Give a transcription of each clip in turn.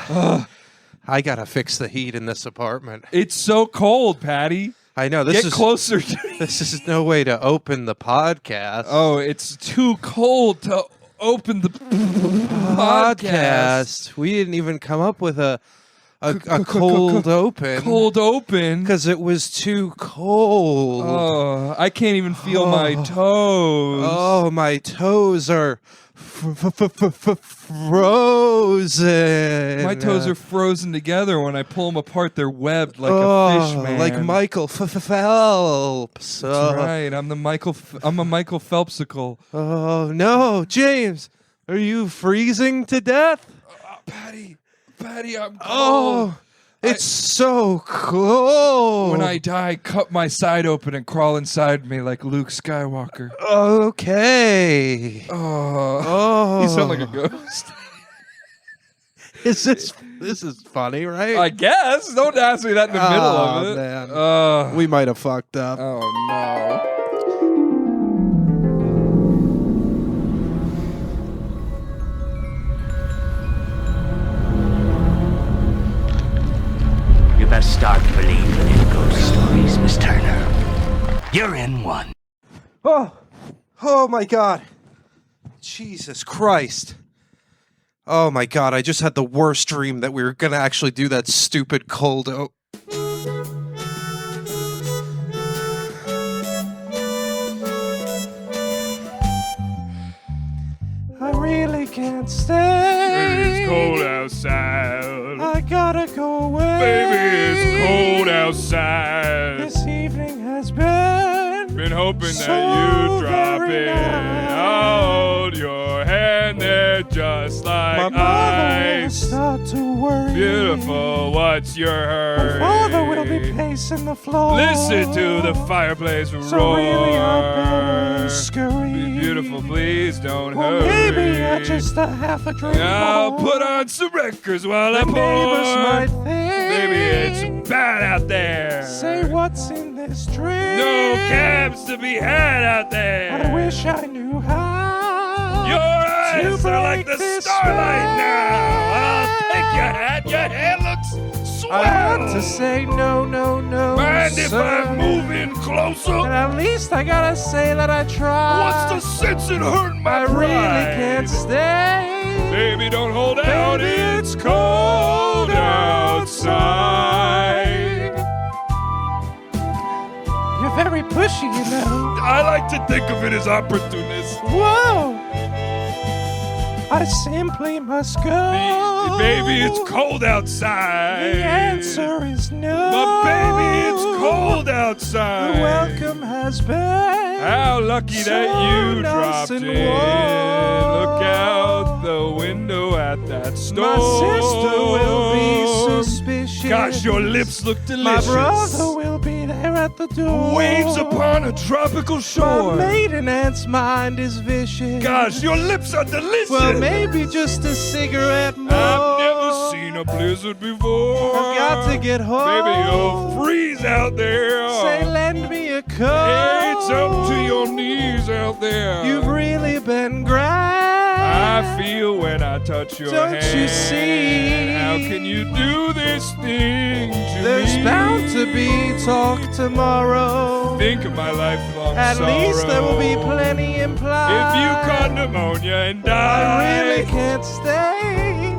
I gotta fix the heat in this apartment. It's so cold, Patty. I know Get closer. This is no way to open the podcast. Oh, it's too cold to open the podcast. We didn't even come up with a cold open. Cold open because it was too cold. Oh, I can't even feel my toes. Oh, my toes are frozen. My toes are frozen together. When I pull them apart, they're webbed like a fish man. Like Michael Phelps. That's right. I'm a Michael Phelpsicle. Oh no, James, are you freezing to death? Patty, I'm cold. Oh, it's so cold. When I die, cut my side open and crawl inside me like Luke Skywalker. Okay. Oh. You sound like a ghost. This is funny, right? I guess. Don't ask me that in the middle of it. Man. We might have fucked up. Oh, no. You best start believing in ghost stories, Miss Turner. You're in one. Oh my God. Jesus Christ. Oh my God, I just had the worst dream that we were going to actually do that stupid cold I really can't stay. It's cold outside. I gotta go away. Baby, it's cold outside. This evening has been hoping so that you drop very it. nice. Hold your hand there just like My mother will ice. start to worry. Beautiful, what's your hurry? My father will be pacing the floor. Listen to the fireplace roar. So really I better scurry. Be beautiful, please don't Well, hurry. maybe I just a half a drink I'll more. put on some records while I The pour. neighbors might think. Baby, it's bad out there. Say what's in this drink. No cabs to be had out there. I wish I knew how. Your eyes to are like break the this starlight spell. now. I'll take your hat. Your hair looks swell. I want to say no, Mind if sir. I move in closer? But at least I gotta say that I tried. What's the sense in hurting my I pride? really can't stay. Baby, don't hold out. Baby, It's cold outside. You're very pushy, you know. I like to think of it as opportunist. Whoa! I simply must go. Baby, it's cold outside. The answer is no. But baby, it's cold The outside. welcome has been. How lucky that you so dropped nice in. and warm. Look out the window at that store. My sister will be suspicious. Gosh, your lips look My delicious. brother will be there at the door. Waves upon a tropical shore. My maiden aunt's mind is vicious. Gosh, your lips are delicious. Well, maybe just a cigarette more. I've never seen a blizzard before. I've got to get home. Baby, you'll freeze out there. Say, lend me a coat. Hey, it's up to your knees out there. You've really been great. I feel when I touch your Don't hand. you see? How can you do this thing to There's me? bound to be talk tomorrow. Think of my lifelong At sorrow. least there will be plenty implied. If you caught pneumonia and I died, really can't stay.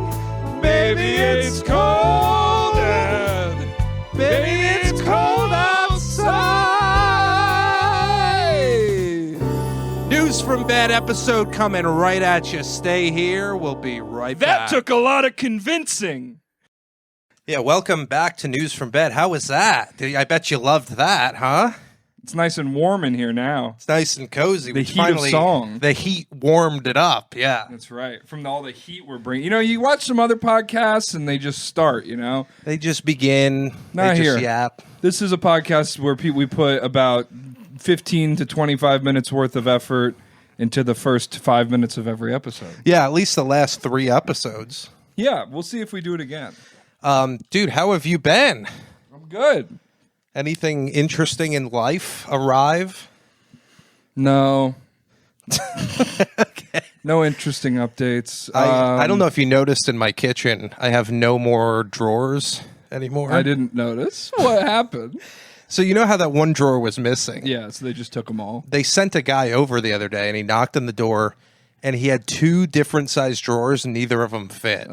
baby, it's cold out. Baby, it's cold outside. News from Bed episode coming right at you. Stay here. We'll be right back. That took a lot of convincing. Yeah, welcome back to News from Bed. How was that? I bet you loved that, huh? It's nice and warm in here now. It's nice and cozy. The which heat of song. The heat warmed it up, yeah. That's right. From all the heat we're bringing. You know, you watch some other podcasts and they just start, you know? They just begin. Not they here. just yap. This is a podcast where we put about 15 to 25 minutes worth of effort into the first 5 minutes of every episode. Yeah, at least the last 3 episodes. Yeah, we'll see if we do it again. Dude, how have you been? I'm good. Anything interesting in life arrive? No. Okay. No interesting updates. I don't know if you noticed in my kitchen, I have no more drawers anymore. I didn't notice. What happened? So you know how that one drawer was missing? Yeah, so they just took them all. They sent a guy over the other day, and he knocked on the door, and he had 2 different sized drawers, and neither of them fit.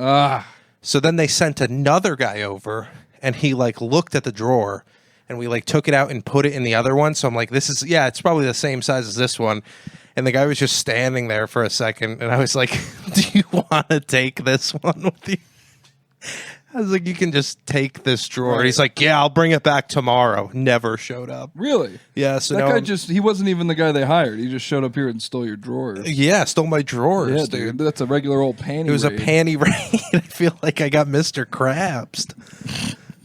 So then they sent another guy over, and he like looked at the drawer, and we like took it out and put it in the other one. So I'm like, it's probably the same size as this one. And the guy was just standing there for a second, and I was like, do you want to take this one with you? I was like, you can just take this drawer. Right. He's like, yeah, I'll bring it back tomorrow. Never showed up. Really? Yeah. So that now guy he wasn't even the guy they hired. He just showed up here and stole your drawers. Yeah, stole my drawers, Yeah, dude. That's a regular old panty It was raid. a panty raid. I feel like I got Mr. Krabs.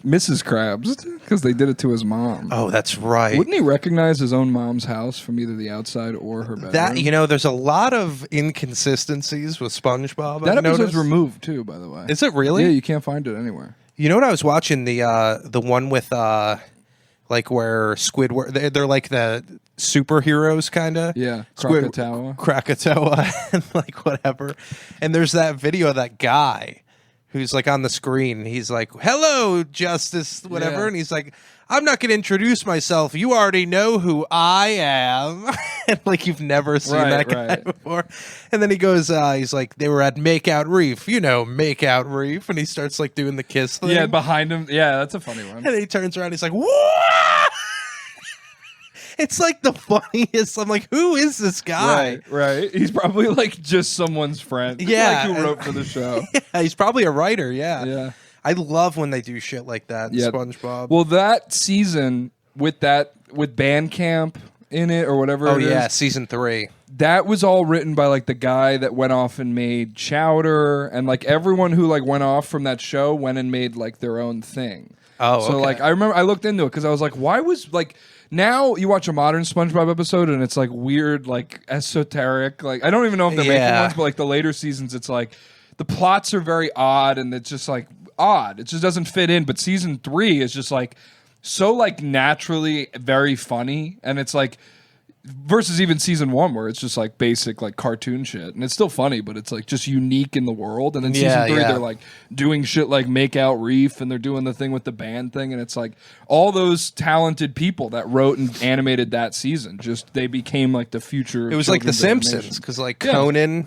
Mrs. Krabs, because they did it to his mom. Oh, that's right. Wouldn't he recognize his own mom's house from either the outside or her bedroom? There's a lot of inconsistencies with SpongeBob. That I've episode's noticed. removed too, by the way. Is it really? Yeah, you can't find it anywhere. You know what I was watching the one with like where Squidward they're like the superheroes kind of. Yeah, Krakatoa and like whatever. And there's that video of that guy who's like on the screen. He's like, "Hello, Justice," whatever, Yeah. and he's like, "I'm not going to introduce myself. You already know who I am." And like you've never seen that guy before. And then he goes, he's like, "They were at Makeout Reef, Makeout Reef," and he starts like doing the kiss thing. Yeah, behind him. Yeah, that's a funny one. And then he turns around. He's like, "What?" It's like the funniest. I'm like, who is this guy? Right. He's probably like just someone's friend. Yeah. Like who wrote for the show. Yeah, he's probably a writer. Yeah. Yeah. I love when they do shit like that. Yeah. SpongeBob. Well, that season with Bandcamp in it or whatever. Oh it yeah, is, season 3. that was all written by like the guy that went off and made Chowder, and like everyone who like went off from that show went and made like their own thing. Oh, so okay. like I remember I looked into it because I was like, why was like. Now you watch a modern SpongeBob episode and it's like weird, like esoteric. Like I don't even know if they're making Yeah. ones, but like the later seasons, it's like the plots are very odd and it's just like odd. It just doesn't fit in. But season 3 is just like so like naturally very funny, and it's like versus even season 1 where it's just like basic like cartoon shit, and it's still funny, but it's like just unique in the world. And then season 3 they're like doing shit like Makeout Reef, and they're doing the thing with the band thing, and it's like all those talented people that wrote and animated that season just they became like the future. It was like The children's Simpsons animation. because like Yeah. Conan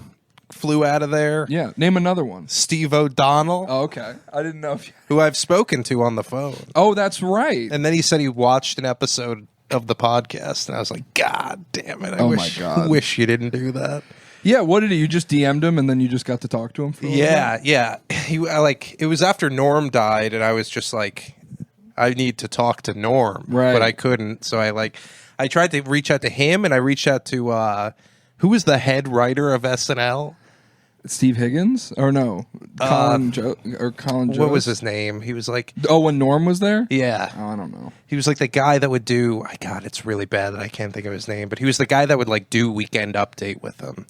flew out of there. Yeah, name another one. Steve O'Donnell, Oh, okay, I didn't know. If you... who I've spoken to on the phone, Oh, that's right. and then he said he watched an episode of the podcast, and I was like, God damn it! I Oh, wish, my God. wish you didn't do that. Yeah, what did he? You just DM'd him and then you just got to talk to him for a little bit? Yeah. It was after Norm died, and I was just like, I need to talk to Norm, Right. but I couldn't. So I tried to reach out to him, and I reached out to who was the head writer of SNL? Steve Higgins or no? Colin Jost? What was his name? He was like, Oh, when Norm was there? yeah, Oh, I don't know. he was like the guy that would do. God, it's really bad that I can't think of his name, but he was the guy that would like do Weekend Update with him.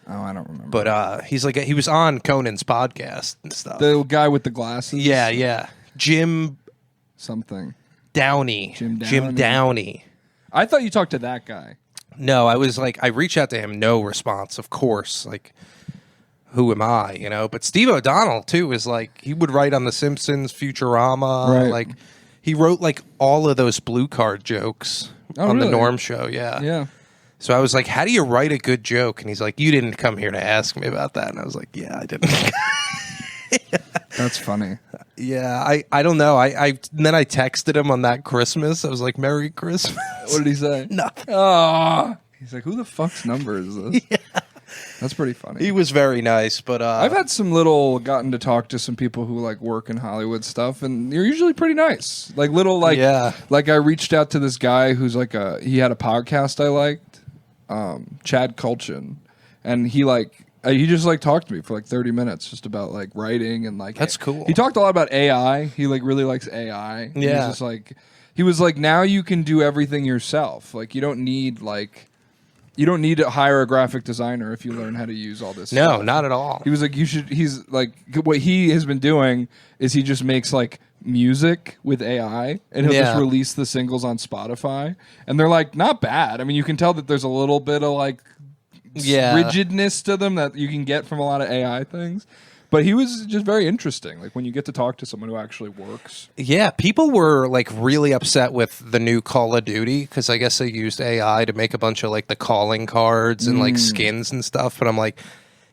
Oh, I don't remember. But he's like he was on Conan's podcast and stuff. The guy with the glasses? Yeah. Jim Something. Downey. Jim Downey. I thought you talked to that guy. No, I was like, I reached out to him, no response, of course. Like, who am I, But Steve O'Donnell, too, is like, he would write on The Simpsons, Futurama. Right. Like, he wrote, like, all of those blue card jokes on the really? Norm show, yeah. Yeah. So I was like, how do you write a good joke? And he's like, you didn't come here to ask me about that. And I was like, yeah, I didn't. That's funny. Yeah, I don't know. And then I texted him on that Christmas. I was like, Merry Christmas. What did he say? Nothing. Oh. He's like, who the fuck's number is this? Yeah. That's pretty funny. He was very nice, but I've had gotten to talk to some people who like work in Hollywood stuff, and they're usually pretty nice. Like little like Yeah. like I reached out to this guy who's like he had a podcast I liked, Chad Kulchin, and he just like talked to me for like 30 minutes just about like writing and like That's cool. He talked a lot about AI. He like really likes AI. Yeah. He was like now you can do everything yourself. Like you don't need to hire a graphic designer if you learn how to use all this no, stuff. not at all. He was like, he's like, what he has been doing is he just makes like music with AI and he'll just Yeah. release the singles on Spotify. And they're like, not bad. I mean, you can tell that there's a little bit of like rigidness to them that you can get from a lot of AI things. But he was just very interesting. Like when you get to talk to someone who actually works. Yeah, people were like really upset with the new Call of Duty because I guess they used AI to make a bunch of like the calling cards and like skins and stuff. But I'm like,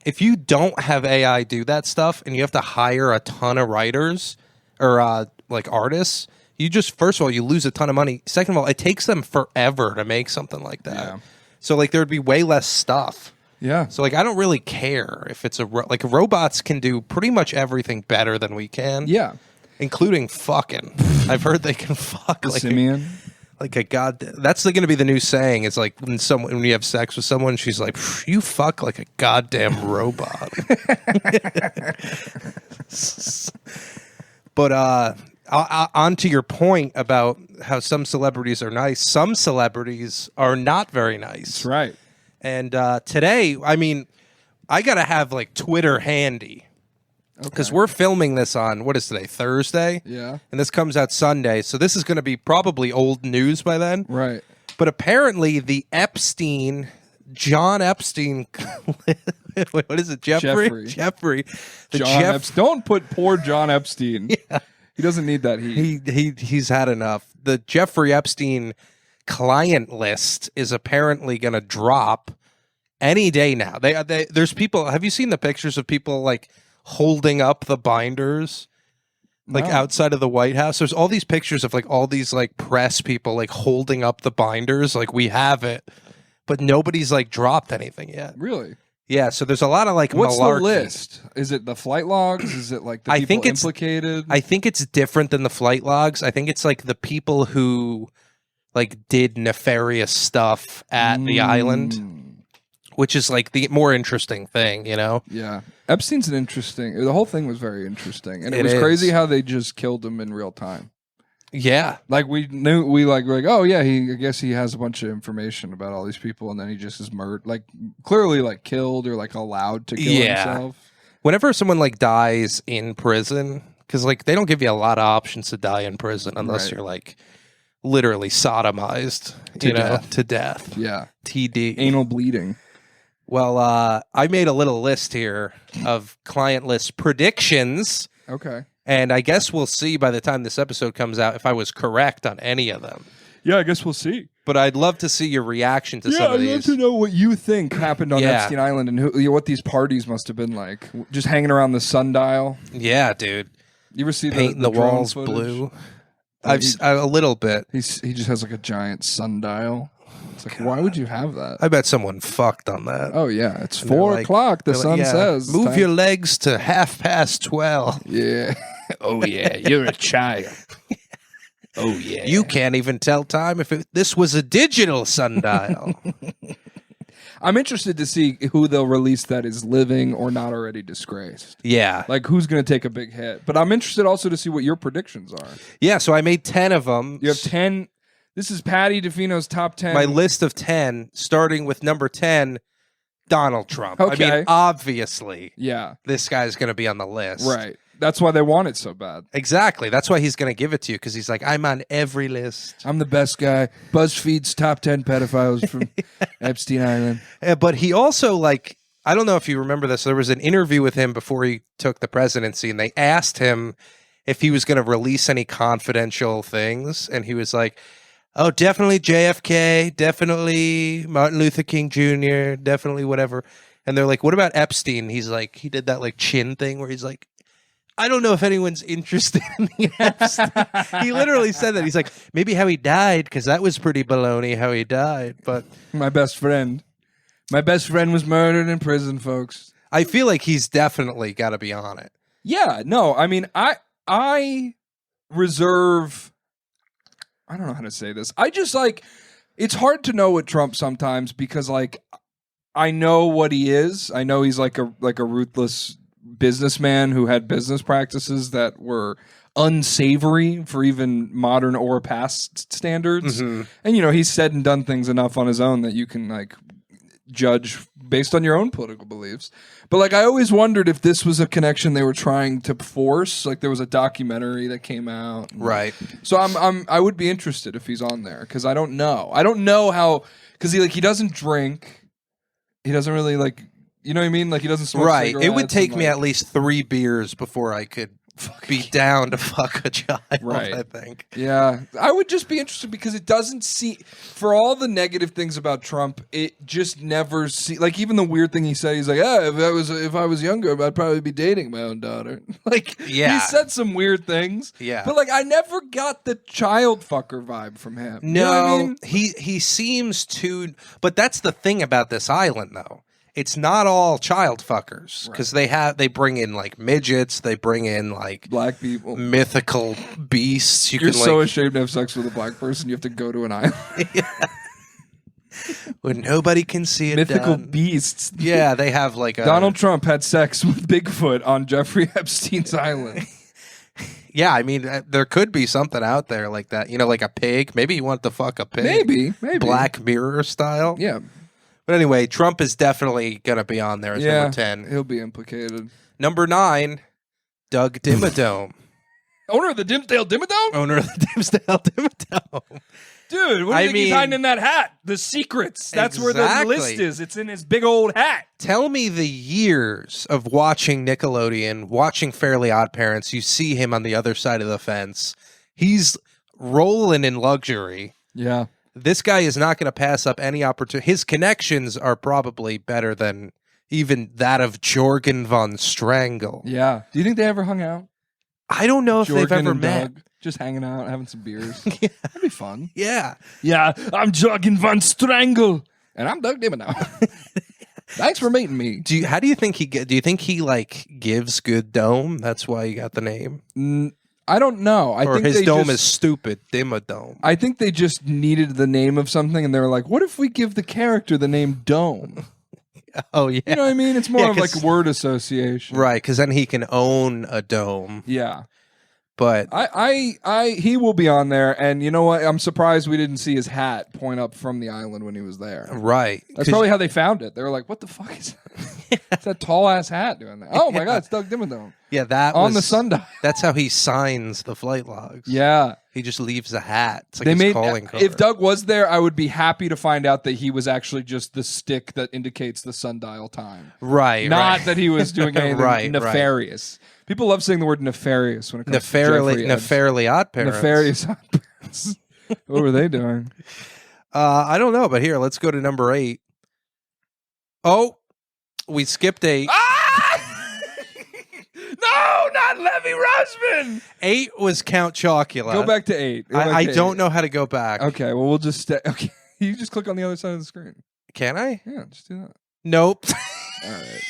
if you don't have AI do that stuff and you have to hire a ton of writers or like artists, you just, first of all, you lose a ton of money. Second of all, it takes them forever to make something like that. Yeah. So like there'd be way less stuff. Yeah. So like I don't really care if it's like robots can do pretty much everything better than we can. Yeah. Including fucking. I've heard they can fuck like simian. Like a god. That's going to be the new saying. It's like when you have sex with someone, she's like, "You fuck like a goddamn robot." But on to your point about how some celebrities are nice, some celebrities are not very nice. That's right. And today, I mean, I got to have like Twitter handy because we're filming this on, what is today, Thursday? Yeah. And this comes out Sunday. So this is going to be probably old news by then. Right. But apparently the John Epstein, what is it, Jeffrey. Don't put poor John Epstein. Yeah. He doesn't need that heat. He's had enough. The Jeffrey Epstein client list is apparently going to drop any day now. There's people. Have you seen the pictures of people like holding up the binders, like outside of the White House? There's all these pictures of like all these like press people like holding up the binders, like we have it, but nobody's like dropped anything yet. Really? Yeah. So there's a lot of like what's malarkey. The list? Is it the flight logs? Is it like the people implicated? I think it's different than the flight logs. I think it's like the people who like did nefarious stuff at the island, which is like the more interesting thing, you know? Yeah. Epstein's the whole thing was very interesting. And it was crazy how they just killed him in real time. Yeah. Like we were like, oh yeah, I guess he has a bunch of information about all these people and then he just is murdered, like clearly like killed or like allowed to kill himself. Whenever someone like dies in prison, because like they don't give you a lot of options to die in prison unless you're like literally sodomized to death. Yeah. TD. Anal bleeding. Well, I made a little list here of client list predictions. Okay. And I guess we'll see by the time this episode comes out if I was correct on any of them. Yeah, I guess we'll see. But I'd love to see your reaction to some of these. I'd love to know what you think happened on Epstein Island and what these parties must have been like. Just hanging around the sundial. Yeah, dude. You ever see painting the walls blue? A little bit. He just has like a giant sundial. It's like, why would you have that? I bet someone fucked on that. Oh yeah, it's 4 o'clock. The sun says, "Move your legs to 12:30." Yeah. Oh yeah, you're a child. Oh yeah. You can't even tell time if this was a digital sundial. I'm interested to see who they'll release that is living or not already disgraced. Yeah. Like who's going to take a big hit. But I'm interested also to see what your predictions are. Yeah, so I made 10 of them. You have 10. This is Patty DeFino's top 10. My list of 10, starting with number 10, Donald Trump. Okay. I mean, obviously, yeah, this guy's going to be on the list. Right. That's why they want it so bad. Exactly. That's why he's going to give it to you, because he's like, I'm on every list. I'm the best guy. BuzzFeed's top 10 pedophiles from Epstein Island. But he also, like, I don't know if you remember this. There was an interview with him before he took the presidency, and they asked him if he was going to release any confidential things. And he was like, oh, definitely JFK, definitely Martin Luther King Jr., definitely whatever. And they're like, what about Epstein? He's like, he did that like chin thing where he's like, I don't know if anyone's interested in the Epstein. He literally said that. He's like, maybe how he died, because that was pretty baloney how he died. But my best friend was murdered in prison, folks. I feel like he's definitely got to be on it. Yeah, no, I mean, I reserve. I don't know how to say this. I just like, it's hard to know with Trump sometimes because like, I know what he is. I know he's like a ruthless businessman who had business practices that were unsavory for even modern or past standards. Mm-hmm. And, you know, he's said and done things enough on his own that you can like judge based on your own political beliefs. But like, I always wondered if this was a connection they were trying to force. Like there was a documentary that came out. Right. So I would be interested if he's on there because I don't know. I don't know how, because he doesn't drink. He doesn't really like, you know what I mean? Like he doesn't smoke Right. cigarettes. It would take and, me like, at least 3 beers before I could be down to fuck a child, Right. I think. Yeah, I would just be interested because it doesn't see, for all the negative things about Trump, it just never see, like even the weird thing he said, he's like, if I was younger, I'd probably be dating my own daughter. Like, Yeah. he said some weird things. Yeah. But like, I never got the child fucker vibe from him. No, You know what I mean? he seems to, but that's the thing about this island, though. It's not all child fuckers because they bring in like midgets, they bring in like Black people. mythical beasts. You're so ashamed to have sex with a black person, you have to go to an island. When nobody can see it. Mythical done. beasts. Yeah, they have like a Donald Trump had sex with Bigfoot on Jeffrey Epstein's island. Yeah, I mean, there could be something out there like that. You know, like a pig. Maybe you want to fuck a pig. Maybe. Black Mirror style. Yeah. But anyway, Trump is definitely going to be on there as number 10. He'll be implicated. Number 9, Doug Dimmadome. Owner of the Dimsdale Dimmadome? Owner of the Dimsdale Dimmadome. Dude, what do you think he's hiding in that hat? The secrets. That's where the list is. It's in his big old hat. Tell me the years of watching Nickelodeon, watching Fairly Odd Parents. You see him on the other side of the fence. He's rolling in luxury. Yeah. This guy is not going to pass up any opportunity. His connections are probably better than even that of Jorgen von Strangle. Yeah. Do you think they ever hung out? I don't know if they've Jorgen ever and met. Doug, just hanging out, having some beers. Yeah. That'd be fun. Yeah. Yeah, I'm Jorgen von Strangle. And I'm Doug Dimmadome. Thanks for meeting me. How do you think do you think he like gives good dome? That's why he got the name? I don't know. I or think his they dome just, is stupid, Dimmadome. I think they just needed the name of something, and they were like, "What if we give the character the name Dome?" Oh yeah, you know what I mean? It's more of like 'cause- word association, right? Because then he can own a dome. Yeah, but he will be on there, and you know what? I'm surprised we didn't see his hat point up from the island when he was there. Right, That's probably how they found it. They were like, "What the fuck is that? It's that tall ass hat doing that?" Oh my god, it's Doug Dimmadome. Yeah, that on the sundial. That's how he signs the flight logs. Yeah. He just leaves a hat. It's like They his made, calling card. if Doug was there, I would be happy to find out that he was actually just the stick that indicates the sundial time. Right. Not that he was doing anything nefarious. Right. People love saying the word nefarious when it comes to Jeffrey Epps. Nefarily Odd Parents. Nefarious Odd Parents. What were they doing? I don't know, but here, let's go to number 8. Oh, we skipped 8. No, not Levy Rusman. 8 was Count Chocula. Go back to 8. I don't know how to go back. Okay, well, we'll just stay. Okay, you just click on the other side of the screen. Can I? Yeah, just do that. Nope. All right.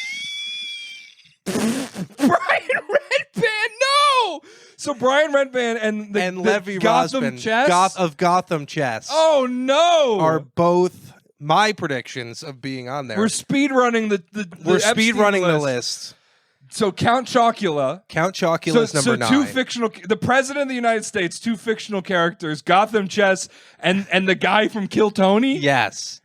Brian Redband, no! So Brian Redband and the Levy Gotham Rosman Chess? of Gotham Chess Oh, no! are both my predictions of being on there. We're speed running the We're Epstein speed running the list. list. So Count Chocula. Count Chocula is number 9. Two fictional, the president of the United States, 2 fictional characters, Gotham Chess, and the guy from Kill Tony. Yes.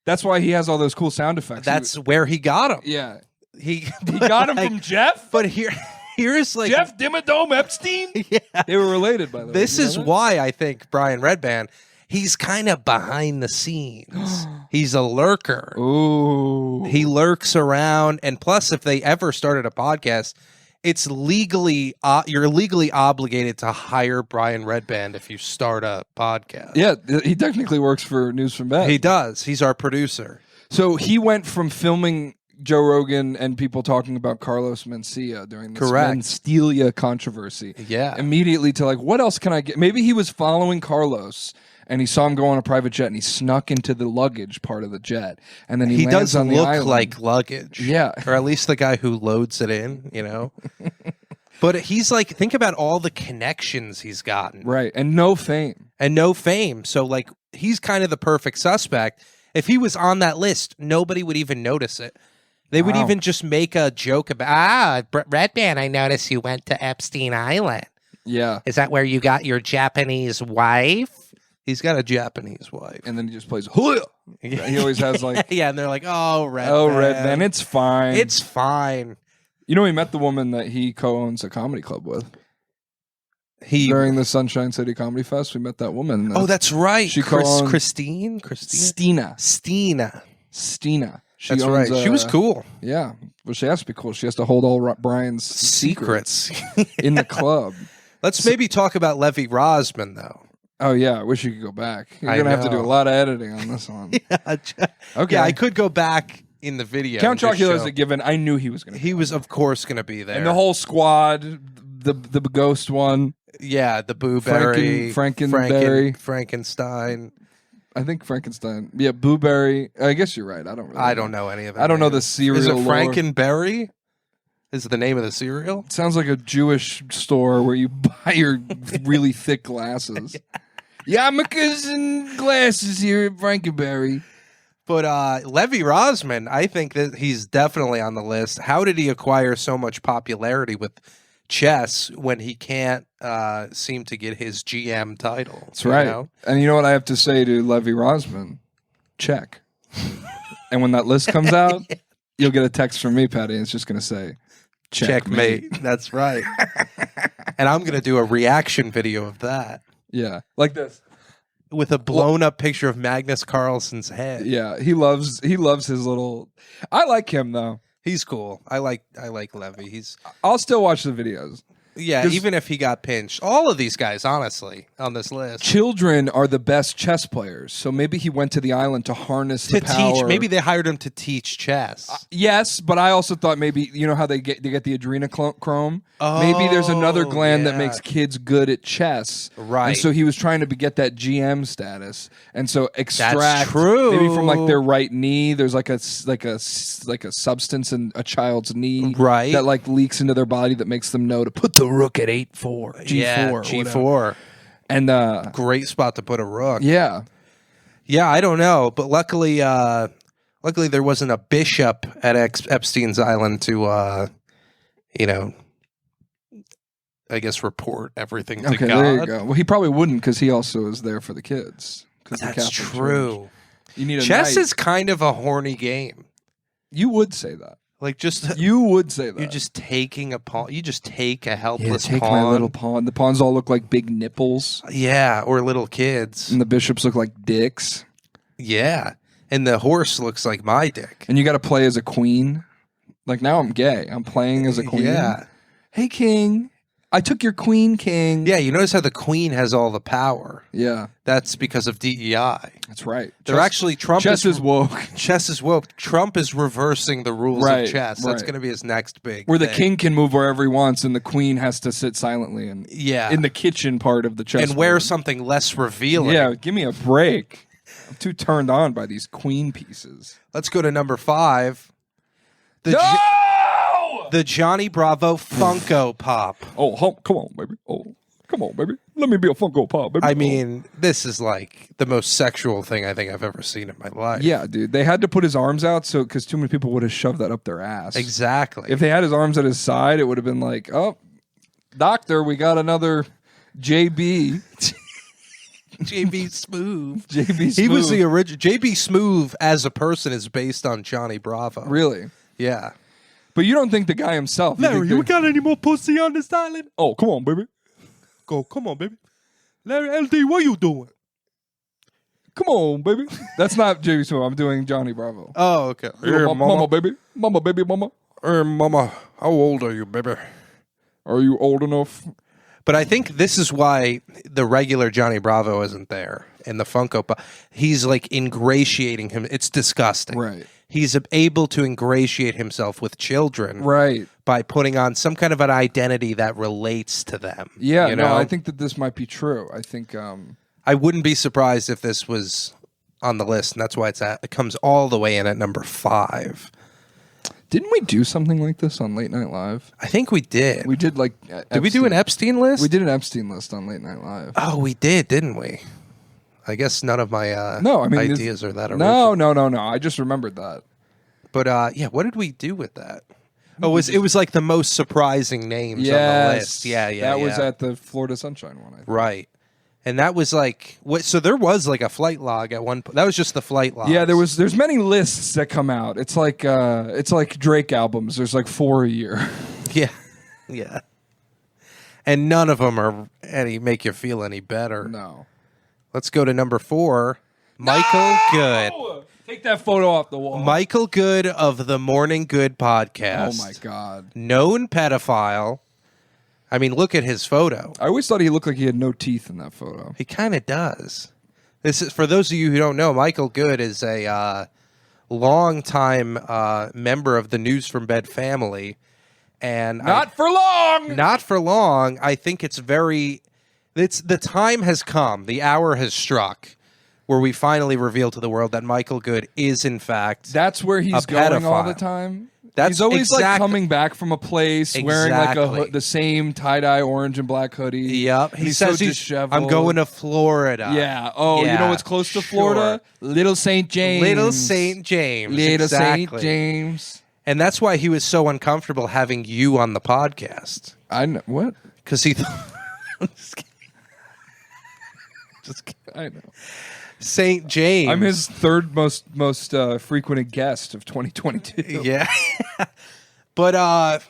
That's why he has all those cool sound effects. That's where he got him. Yeah. He got him from Jeff? But here's like Jeff Dimmadome Epstein? Yeah. They were related, by the way. This is why I think Brian Redband, he's kind of behind the scenes. He's a lurker. Ooh. He lurks around, and plus, if they ever started a podcast, it's legally you're legally obligated to hire Brian Redband if you start a podcast. Yeah, he technically works for News from Bed. He does. He's our producer. So he went from filming Joe Rogan and people talking about Carlos Mencia during this Menstelia controversy. Yeah. Immediately to like, what else can I get? Maybe he was following Carlos and he saw him go on a private jet and he snuck into the luggage part of the jet. And then he lands does on the look island. like luggage. Yeah. Or at least the guy who loads it in, you know? But he's like, think about all the connections he's gotten. Right. And no fame. So like, he's kind of the perfect suspect. If he was on that list, nobody would even notice it. They would even just make a joke about, Redband, I noticed you went to Epstein Island. Yeah. Is that where you got your Japanese wife? He's got a Japanese wife. And then he just plays, Hoo-ya! He always has like, yeah, and they're like, oh, Redband. oh, Redband, it's fine. It's fine. You know, he met the woman that he co-owns a comedy club with. During the Sunshine City Comedy Fest, we met that woman. Oh, that's right. She Christine? Stina. Stina. Stina. That's right. She was cool. Yeah. Well, she has to be cool. She has to hold all Brian's secrets in the club. Let's maybe talk about Levy Rosman, though. Oh, yeah. I wish you could go back. You're going to have to do a lot of editing on this one. Okay. Yeah, I could go back in the video. Count Chocula is a given. I knew he was going to He was, of course, going to be there. And the whole squad, the ghost one. Yeah, the Booberry. Frankenstein. I think Frankenstein. Yeah, Booberry. I guess you're right. I don't know any of them. I don't know the cereal. Is it lore. Frankenberry? Is the name of the cereal? It sounds like a Jewish store where you buy your really thick glasses. Yarmulkes and glasses here at Frankenberry. But Levy Rosman, I think that he's definitely on the list. How did he acquire so much popularity with chess when he can't seem to get his GM title? That's right. Know? And you know what I have to say to Levy Rosman? Check. And when that list comes out, you'll get a text from me, Patty, and it's just going to say, checkmate. That's right. And I'm going to do a reaction video of that. Yeah, like this. With a blown up picture of Magnus Carlsen's head. Yeah, he loves his little. I like him though. He's cool. I like Levy. I'll still watch the videos. Yeah, even if he got pinched. All of these guys, honestly, on this list. Children are the best chess players. So maybe he went to the island to harness the power. Teach. Maybe they hired him to teach chess. Yes, but I also thought maybe, you know how they get the adrenochrome? Maybe there's another gland that makes kids good at chess. Right. And so he was trying to get that GM status. And so extract That's true. maybe from like their right knee, there's like a substance in a child's knee that like leaks into their body that makes them know to put the rook at 8-4, G4. Yeah, G4. And great spot to put a rook. Yeah. Yeah, I don't know, but luckily there wasn't a bishop at Epstein's Island to I guess report everything to God. There you go. Well, he probably wouldn't because he also is there for the kids. That's true. You need chess is kind of a horny game. You would say that. Like you would say that. You're just taking a pawn. You just take a helpless take pawn. My little pawn. The pawns all look like big nipples. Yeah, or little kids. And the bishops look like dicks. Yeah, and the horse looks like my dick. And you got to play as a queen. Like now I'm gay. I'm playing as a queen. Yeah. Hey, king. I took your queen, king. Yeah, you notice how the queen has all the power. Yeah. That's because of DEI. That's right. Chess is woke. Chess is woke. Trump is reversing the rules of chess. That's going to be his next big Where thing. the king can move wherever he wants and the queen has to sit silently in the kitchen part of the chess and wear something less revealing. Yeah, give me a break. I'm too turned on by these queen pieces. Let's go to number 5. The Johnny Bravo Funko Pop. Oh, come on, baby. Oh, come on, baby. Let me be a Funko Pop, baby. I mean, this is like the most sexual thing I think I've ever seen in my life. Yeah, dude. They had to put his arms out because too many people would have shoved that up their ass. Exactly. If they had his arms at his side, it would have been like, oh, doctor, we got another JB. JB Smoove. JB Smoove. He was the original. JB Smoove as a person is based on Johnny Bravo. Really? Yeah. But you don't think the guy himself... Larry, you got any more pussy on this island? Oh, come on, baby. Come on, baby. Larry, LD, what you doing? Come on, baby. That's not JB Smoove. I'm doing Johnny Bravo. Oh, okay. Hey, mama, baby. Mama, baby, mama. Hey, mama, how old are you, baby? Are you old enough? But I think this is why the regular Johnny Bravo isn't there in the Funko Pop. He's like ingratiating him. It's disgusting. Right. He's able to ingratiate himself with children, right, by putting on some kind of an identity that relates to them. Yeah, you know? No, I think that this might be true. I think I wouldn't be surprised if this was on the list, and that's why it comes all the way in at number 5. Didn't we do something like this on Late Night Live? I think we did. We did like Did we do an Epstein list? We did an Epstein list on Late Night Live. Oh, we did, didn't we? I guess none of my ideas are that original. No. I just remembered that. But yeah, what did we do with that? Oh, it was like the most surprising names on the list. Yeah. That was at the Florida Sunshine one, I think. Right. And that was like so there was like a flight log at one point. That was just the flight log. Yeah, there's many lists that come out. It's like Drake albums. There's like 4 a year. Yeah. Yeah. And none of them are make you feel any better. No. Let's go to number 4. Michael Good. Take that photo off the wall. Michael Good of the Morning Good podcast. Oh, my God. Known pedophile. I mean, look at his photo. I always thought he looked like he had no teeth in that photo. He kind of does. This is for those of you who don't know. Michael Good is a longtime member of the News from Bed family, and Not for long. Not for long. I think it's very. The time has come. The hour has struck, where we finally reveal to the world that Michael Good is in fact. That's where he's going all the time. He's always like coming back from a place wearing like the same tie-dye orange and black hoodie. Yep. He says so disheveled. I'm going to Florida. Yeah. Oh, yeah, you know what's close to Florida? Little St. James. Little St. James. Little exactly. St. James. And that's why he was so uncomfortable having you on the podcast. I know. What? Because he thought... I'm just kidding. Just kidding. I know. St. James. I'm his third most frequented guest of 2022. Yeah. But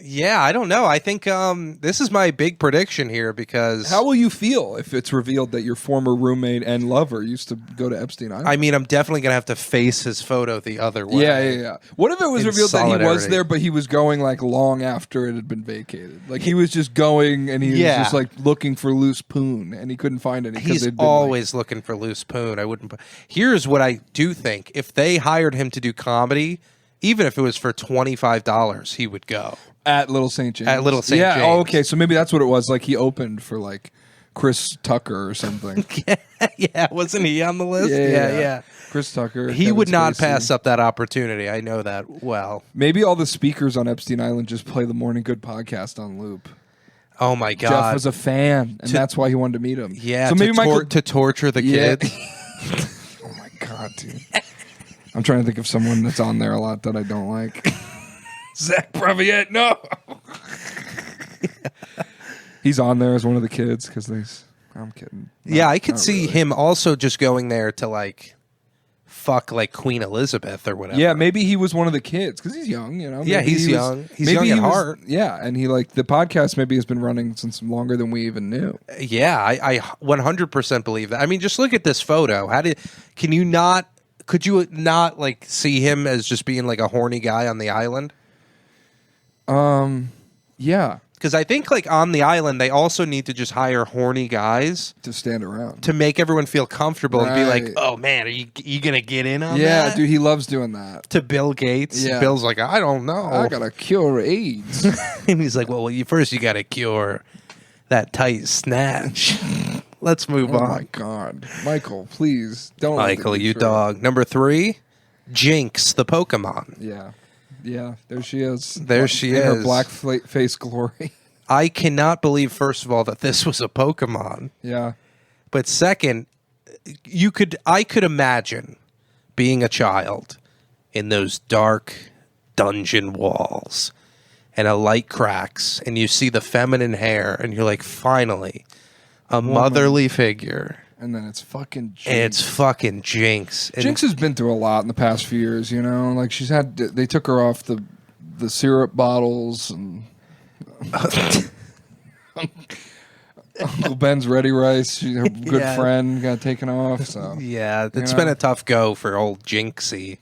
yeah, I don't know. I think this is my big prediction here because how will you feel if it's revealed that your former roommate and lover used to go to Epstein Island? I mean, I'm definitely going to have to face his photo the other way. Yeah. What if it was revealed that he was there, but he was going like long after it had been vacated? Like he was just going and he was just like looking for loose poon and he couldn't find any. He's always looking for loose poon. I wouldn't. Here's what I do think: if they hired him to do comedy, even if it was for $25, he would go. At Little St. James. At Little St. James. Oh, okay. So maybe that's what it was. Like he opened for like Chris Tucker or something. Yeah. Wasn't he on the list? Yeah. Chris Tucker. He Kevin would not Spacey. pass up that opportunity. I know that well. Maybe all the speakers on Epstein Island just play the Morning Good podcast on loop. Oh my God. Jeff was a fan, and that's why he wanted to meet him. Yeah. So maybe to torture the kids. Oh my God, dude. I'm trying to think of someone that's on there a lot that I don't like. Zach Braviette, no. He's on there as one of the kids because I'm kidding. Yeah, I could see him also just going there to like fuck like Queen Elizabeth or whatever. Yeah, maybe he was one of the kids because he's young, you know. Yeah, he's young. He's young at heart. Yeah, and he like the podcast maybe has been running since longer than we even knew. Yeah, I 100% believe that. I mean, just look at this photo. Could you not like see him as just being like a horny guy on the island? Yeah. Because I think like on the island, they also need to just hire horny guys to stand around to make everyone feel comfortable and be like, "Oh man, are you gonna get in on that?" Yeah, dude, he loves doing that. To Bill Gates, Bill's like, "I don't know, I gotta cure AIDS," and he's like, "Well, you gotta cure that tight snatch." Let's move on. Oh my God, Michael, please don't. Michael, you dog. Number 3, Jinx, the Pokemon. Yeah, there she is. There she is. Her black face glory. I cannot believe, first of all, that this was a Pokemon. Yeah. But second, I could imagine being a child in those dark dungeon walls and a light cracks and you see the feminine hair and you're like, finally, a motherly figure. And then it's fucking Jinx. And it's fucking Jinx. Jinx has been through a lot in the past few years, you know? Like they took her off the syrup bottles and Uncle Ben's Ready Rice, her good friend, got taken off. So yeah, it's been a tough go for old Jinxie.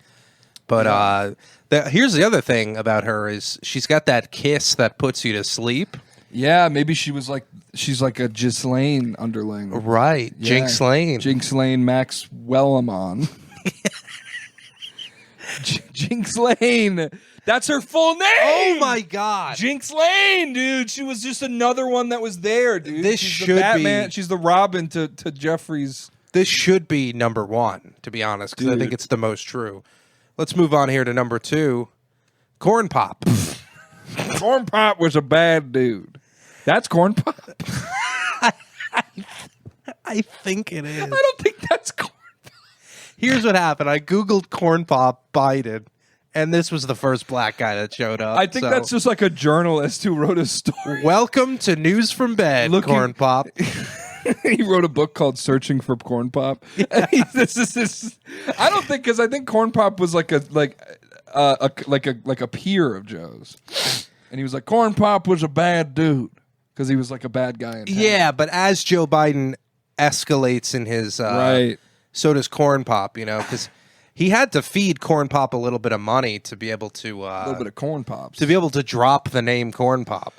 But here's the other thing about her is she's got that kiss that puts you to sleep. Yeah, maybe she's like a Ghislaine underling. Right, yeah. Jinx Lane. Jinx Lane Max Wellamon. Jinx Lane. That's her full name. Oh my God. Jinx Lane, dude. She was just another one that was there, dude. She's the Batman. She's the Robin to Jeffrey's. This should be number 1, to be honest, because I think it's the most true. Let's move on here to number 2. Corn Pop. Corn Pop was a bad dude. That's Corn Pop. I think it is. I don't think that's Corn Pop. Here's what happened. I Googled Corn Pop Biden, and this was the first black guy that showed up. I think that's just like a journalist who wrote a story. Welcome to News from Bed, Corn Pop. He wrote a book called Searching for Corn Pop. Yeah. I don't think, because I think Corn Pop was like a peer of Joe's, and he was like, Corn Pop was a bad dude because he was like a bad guy in town. Yeah, but as Joe Biden escalates in his right, so does Corn Pop, you know, because he had to feed Corn Pop a little bit of money to be able to A little bit of Corn Pops. to be able to drop the name Corn Pop.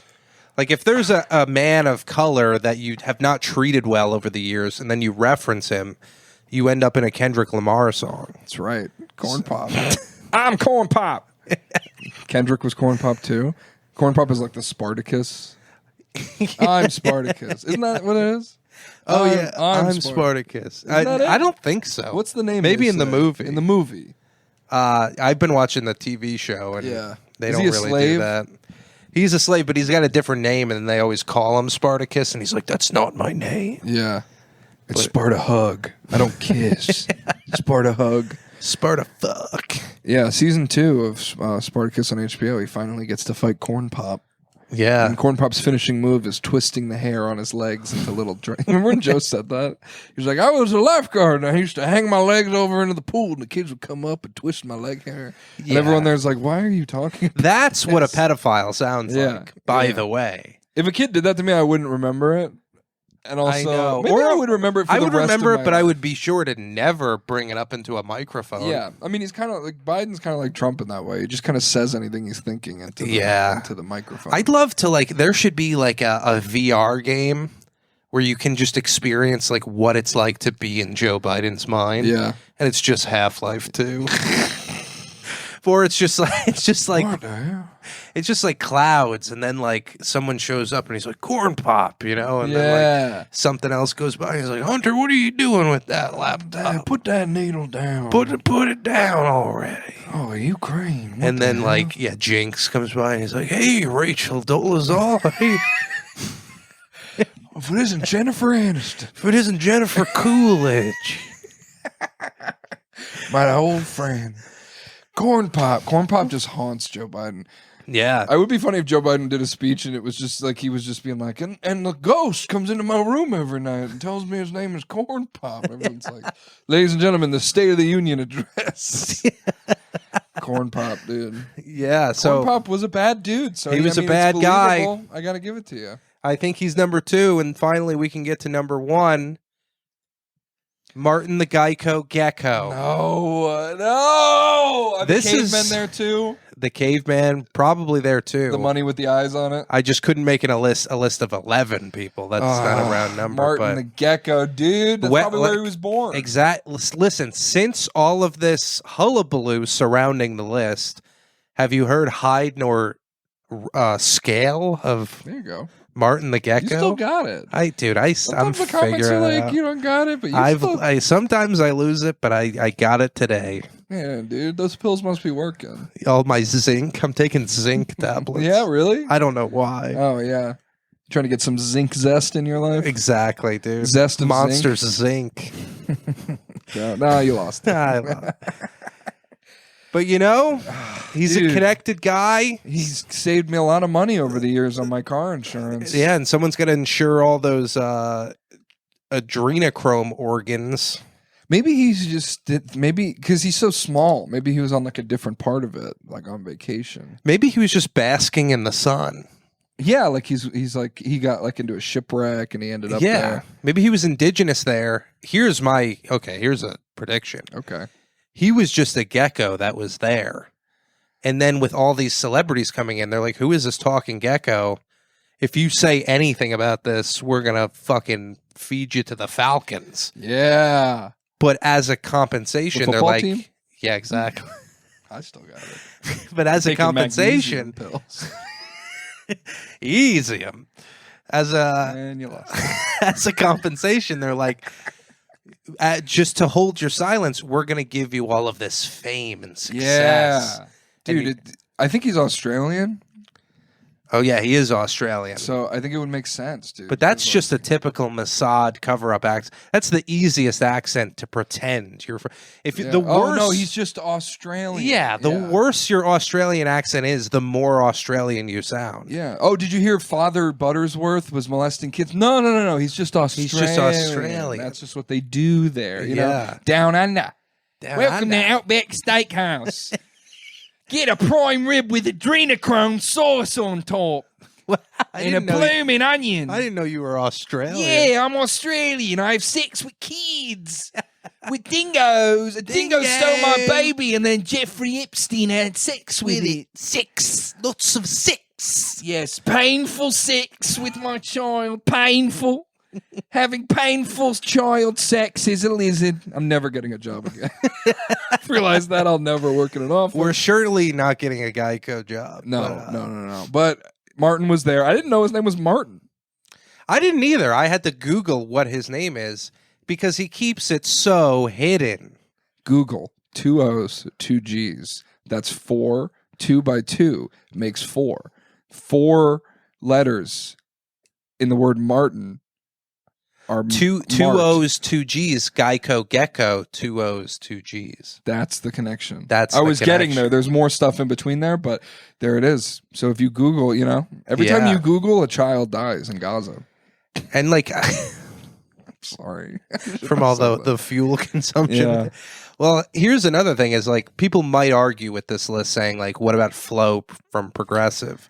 Like if there's a man of color that you have not treated well over the years, and then you reference him, you end up in a Kendrick Lamar song. That's right. Corn Pop. I'm Corn Pop. Kendrick was Corn Pop too. Corn Pop is like the Spartacus. I'm Spartacus. Isn't that what it is? Oh yeah, I'm Spartacus. I don't think so. What's the name? Maybe in the movie. In the movie. I've been watching the TV show, and they don't really do that. He's a slave, but he's got a different name, and they always call him Spartacus, and he's like, "That's not my name." Yeah, it's Sparta Hug. I don't kiss. Sparta Hug. Sparta fuck. Yeah, season 2 of Spartacus on HBO. He finally gets to fight Corn Pop. Yeah. And Corn Pop's finishing move is twisting the hair on his legs into little Remember when Joe said that? He was like, I was a lifeguard and I used to hang my legs over into the pool and the kids would come up and twist my leg hair. And everyone there's like, why are you talking about That's what a pedophile sounds like, by the way. If a kid did that to me, I wouldn't remember it. And also, I know. maybe I would remember it for I the would rest remember of it, my but life. I would be sure to never bring it up into a microphone. Yeah. I mean, he's kind of like, Biden's kind of like Trump in that way. He just kind of says anything he's thinking into the microphone. I'd love to, like, there should be like a VR game where you can just experience like what it's like to be in Joe Biden's mind. Yeah. And it's just Half-Life 2. Or it's just like What the hell? it's just like clouds, and then like someone shows up and he's like Corn Pop, you know, and then like something else goes by. And he's like, Hunter, what are you doing with that laptop? Put that needle down. Put it down already. Oh, Ukraine. And then like Jinx comes by and he's like, hey, Rachel Dolezal. Hey, if it isn't Jennifer Aniston, if it isn't Jennifer Coolidge, my old friend. Corn Pop. Corn Pop just haunts Joe Biden. Yeah. It would be funny if Joe Biden did a speech and it was just like he was just being like, and the ghost comes into my room every night and tells me his name is Corn Pop. Everyone's like, ladies and gentlemen, the State of the Union address. Corn Pop, dude. Yeah. So Corn Pop was a bad dude. So he was a it's bad guy. believable. I got to give it to you. I think he's number 2, and finally we can get to number 1. Martin the Geico Gecko. No. Are This the cavemen is there too? The caveman probably there too. The money with the eyes on it. I just couldn't make it a list of 11 people. That's not a round number. Martin the Gecko, dude. That's probably where he was born. Exactly. Listen, since all of this hullabaloo surrounding the list, have you heard hide nor scale of There you go. Martin the Gecko? You still got it. I'm Sometimes the comments are like, you don't got it, but sometimes I lose it, but I got it today. Yeah, dude, those pills must be working. All my zinc. I'm taking zinc tablets. Yeah, really? I don't know why. Oh, yeah. Trying to get some zinc zest in your life? Exactly, dude. Zest of Monsters zinc. No, you lost it. But you know, he's a connected guy. He's saved me a lot of money over the years on my car insurance. Yeah, and someone's going to insure all those adrenochrome organs. Maybe he's just because he's so small. Maybe he was on like a different part of it, like on vacation. Maybe he was just basking in the sun. Yeah, like he's like he got like into a shipwreck and he ended up there. Maybe he was indigenous there. Here's a prediction. Okay. He was just a gecko that was there. And then with all these celebrities coming in, they're like, who is this talking gecko? If you say anything about this, we're going to fucking feed you to the Falcons. Yeah. But as a compensation, they're like, team? Yeah, exactly. I still got it. But as a compensation, pills. easy 'em. And you lost. As a compensation, they're like, just to hold your silence, we're going to give you all of this fame and success. Yeah. Dude, I think he's Australian. Oh, yeah, he is Australian. So I think it would make sense, dude. But that's just a typical Mossad cover-up accent. That's the easiest accent to pretend you're. The worse, oh no, he's just Australian. Yeah, the worse your Australian accent is, the more Australian you sound. Yeah. Oh, did you hear Father Buttersworth was molesting kids? No. He's just Australian. He's just Australian. That's just what they do there. You Yeah. know? Down under. Welcome under. to Outback Steakhouse. Get a prime rib with adrenochrome sauce on top. And a blooming onion. I didn't know you were Australian. Yeah, I'm Australian. I have sex with kids. with dingoes. A dingo stole my baby, and then Jeffrey Epstein had sex with it. Sex. Lots of sex. Yes, painful sex with my child. Painful. Having painful child sex is a lizard. I'm never getting a job again. Realize that I'll never work in an office. We're surely not getting a Geico job. No. But Martin was there. I didn't know his name was Martin. I didn't either. I had to Google what his name is because he keeps it so hidden. Google 2 O's, 2 G's. That's 4. 2 by 2 makes 4. 4 letters in the word Martin are two marked. O's, 2 G's. Geico Gecko, 2 O's, 2 G's. That's the connection. I was getting there. There's more stuff in between there, but there it is. So if you Google, every time you Google, a child dies in Gaza. And like, sorry, from all the fuel consumption. Yeah. Well, here's another thing: is like people might argue with this list, saying like, "What about Flo from Progressive?"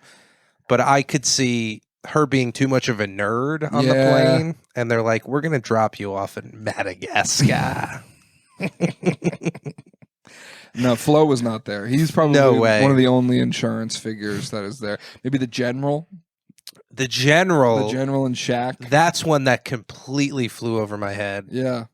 But I could see her being too much of a nerd on the plane, and they're like, "We're gonna drop you off in Madagascar." No, Flo was not there. He's probably one of the only insurance figures that is there. Maybe the general. The general and Shaq. That's one that completely flew over my head. Yeah.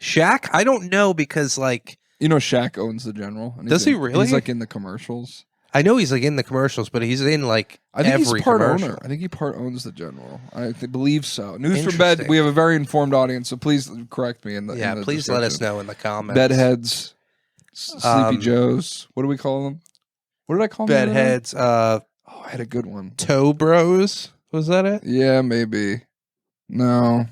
Shaq, I don't know because like Shaq owns the general. And does he really? He's like in the commercials. I know he's like in the commercials, but he's in like I think every he's part commercial. owner. I think he part owns the general. I believe so. News from Bed. We have a very informed audience, so please correct me in the please let us know in the comments. Bedheads, Sleepy Joes. What do we call them? What did I call them? Bedheads. I had a good one. Toe Bros. Was that it? Yeah, maybe. No.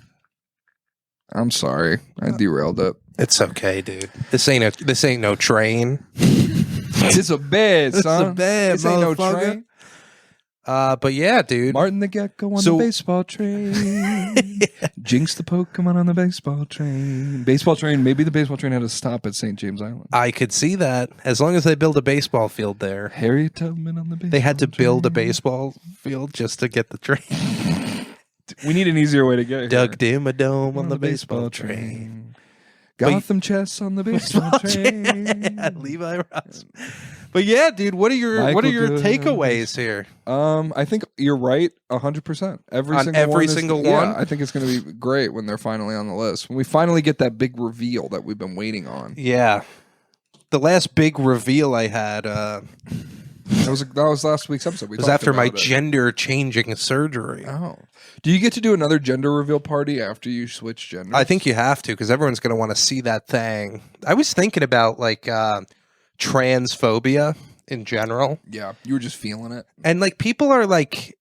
I'm sorry. I derailed it. It's okay, dude. This ain't no train. It's a bed, son. This ain't no train. But yeah, dude. Martin the Gecko on the baseball train. Jinx the Pokemon on the baseball train. Baseball train. Maybe the baseball train had to stop at St. James Island. I could see that. As long as they build a baseball field there. Harriet Tubman on the baseball They had to train. build a baseball field just to get the train. We need an easier way to get here. Doug Dimmadome on the baseball train. Gotham chess on the baseball train. Levi Ross. But yeah, dude, what are your takeaways here? I think you're right 100%. Every single one. Yeah, I think it's going to be great when they're finally on the list. When we finally get that big reveal that we've been waiting on. Yeah. The last big reveal I had that was last week's episode. It was after my gender changing surgery. Oh. Do you get to do another gender reveal party after you switch genders? I think you have to because everyone's going to want to see that thing. I was thinking about like transphobia in general. Yeah, you were just feeling it. And like people are like,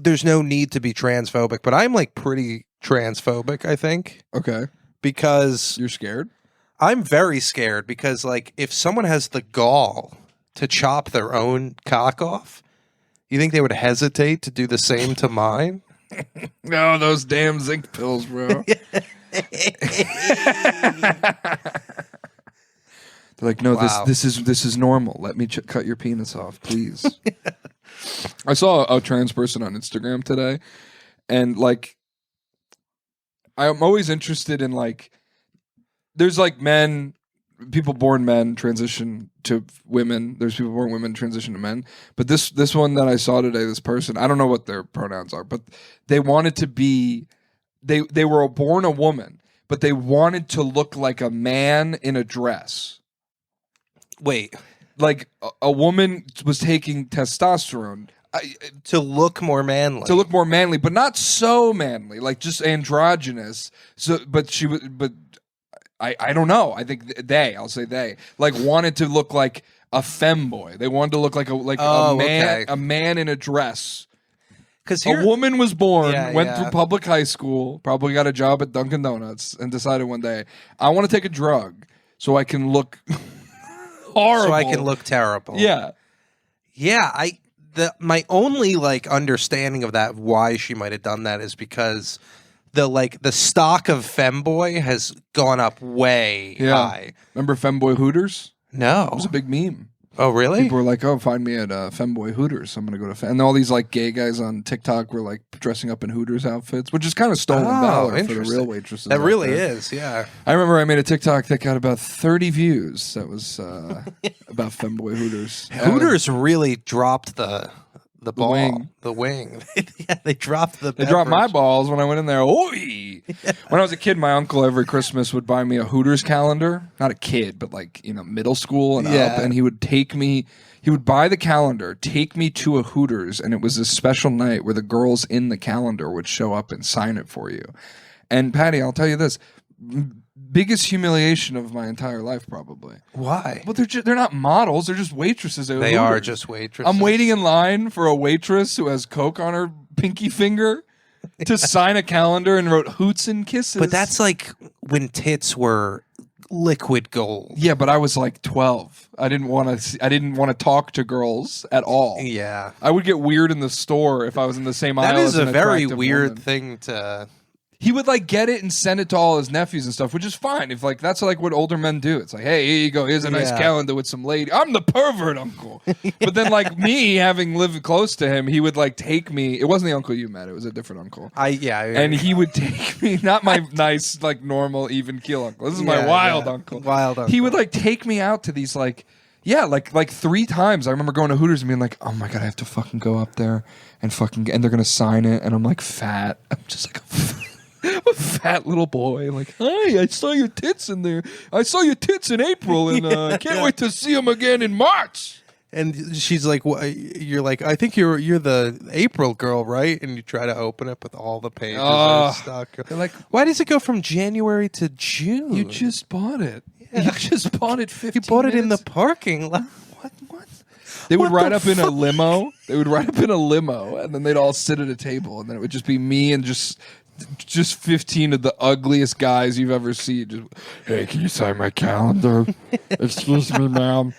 there's no need to be transphobic, but I'm like pretty transphobic, I think. Okay. Because you're scared? I'm very scared because like if someone has the gall to chop their own cock off, you think they would hesitate to do the same to mine? No, those damn zinc pills, bro. They're like, no, wow. this is normal. Let me cut your penis off, please. I saw a trans person on Instagram today, and like, I'm always interested in like, there's like people born men transition to women. There's people born women transition to men. But this one that I saw today, this person, I don't know what their pronouns are, but they wanted to be, they were born a woman, but they wanted to look like a man in a dress. Wait. Like a woman was taking testosterone. To look more manly. To look more manly, but not so manly, like just androgynous. So, but she was, but I don't know. I think I'll say they like wanted to look like a femboy. They wanted to look like a man, a man in a dress. Because a woman was born, went through public high school, probably got a job at Dunkin' Donuts, and decided one day, I want to take a drug so I can look horrible. So I can look terrible. Yeah. Yeah, my only like understanding of that, why she might have done that, is because the stock of femboy has gone up way high. Remember Femboy Hooters? No. It was a big meme. Oh, really? People were like, "Oh, find me at Femboy Hooters. I'm gonna go to." And all these like gay guys on TikTok were like dressing up in Hooters outfits, which is kind of stolen valor for the real waitresses. That really there. is, yeah. I remember I made a TikTok that got about 30 views. That was about Femboy Hooters. Hooters really dropped the ball, wing. the wing. Yeah, they dropped the. They dropped my balls when I went in there. Oi! When I was a kid, my uncle every Christmas would buy me a Hooters calendar. Not a kid, but like middle school and up. And he would take me. He would buy the calendar, take me to a Hooters, and it was a special night where the girls in the calendar would show up and sign it for you. And Patty, I'll tell you this. Biggest humiliation of my entire life, probably. Why? Well, they're not models. They're just waitresses. They are just waitresses. I'm waiting in line for a waitress who has Coke on her pinky finger to sign a calendar and wrote Hoots and Kisses. But that's like when tits were liquid gold. Yeah, but I was like 12. I didn't want to talk to girls at all. Yeah. I would get weird in the store if I was in the same aisle. That is as an a very attractive weird woman. thing to. He would like get it and send it to all his nephews and stuff, which is fine. If like that's like what older men do. It's like, hey, here you go. Here's a nice calendar with some lady. I'm the pervert uncle. But then like me having lived close to him, he would like take me. It wasn't the uncle you met. It was a different uncle. And he would take me, not my nice like normal even keel uncle. This is my wild uncle. Wild uncle. He would like take me out to these like. Yeah, like 3 times. I remember going to Hooters and being like, "Oh my god, I have to fucking go up there and they're gonna sign it." And I'm like fat. I'm just like a fat little boy. Like, "Hi, I saw your tits in there. I saw your tits in April, and I can't wait to see them again in March." And she's like, you're like, "I think you're the April girl, right?" And you try to open it, but all the pages are stuck. They're like, "Why does it go from January to June?" "You just bought it. You just bought it 15 You bought it in the minutes." parking lot. What? They would What ride the up in a fuck? limo. They would ride up in a limo, and then they'd all sit at a table, and then it would just be me and just 15 of the ugliest guys you've ever seen. Just, "Hey, can you sign my calendar?" "Excuse me, ma'am.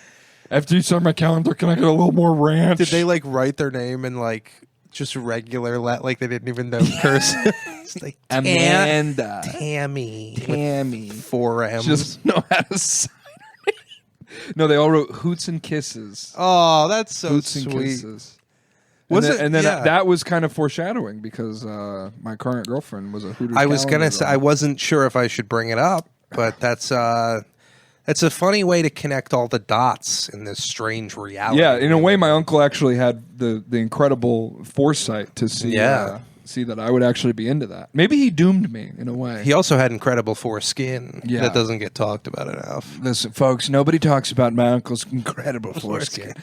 After you sign my calendar, can I get a little more ranch?" Did they like write their name in like just regular like they didn't even know curse? It's like Amanda. Tammy, Tammy. with 4 M's. She doesn't know how to sign her name. No, they all wrote Hoots and Kisses. Oh, that's so Hoots and sweet. Kisses. Was and it? then, And then Yeah. that was kind of foreshadowing because my current girlfriend was a Hooters. I was gonna calendar say girl. I wasn't sure if I should bring it up, but that's a funny way to connect all the dots in this strange reality. Yeah, in a way, my uncle actually had the incredible foresight to see that I would actually be into that. Maybe he doomed me in a way. He also had incredible foreskin. Yeah. That doesn't get talked about enough. Listen, folks, nobody talks about my uncle's incredible foreskin.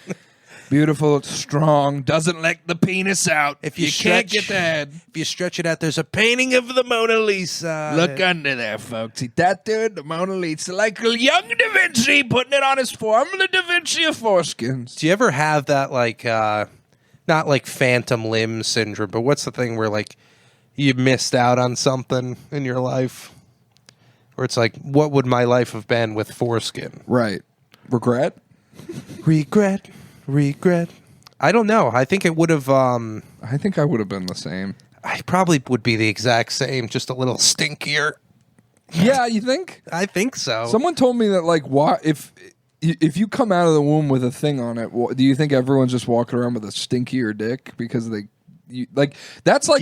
Beautiful, strong, doesn't let the penis out. If you can't stretch- get the head. If you stretch it out, there's a painting of the Mona Lisa. Look under there, folks. See that dude, the Mona Lisa, like a young Da Vinci putting it on his forearm. The Da Vinci of foreskins. Do you ever have that like not like phantom limb syndrome, but what's the thing where like you missed out on something in your life? Where it's like, what would my life have been with foreskin? Right. Regret? Regret. I don't know. I think it would have I think I would have been the same. I probably would be the exact same, just a little stinkier. Yeah, you think? I think so. Someone told me that, like, if you come out of the womb with a thing on it, do you think everyone's just walking around with a stinkier dick because that's like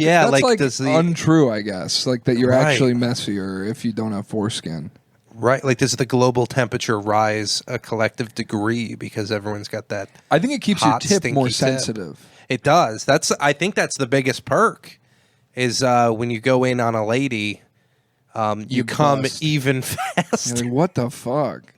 untrue, I guess. Like that you're actually messier if you don't have foreskin. Right, like does the global temperature rise a collective degree because everyone's got that? I think it keeps hot, your tip more stinky tip. sensitive. It does. I think that's the biggest perk is when you go in on a lady, you come bust. even faster. You're like, what the fuck?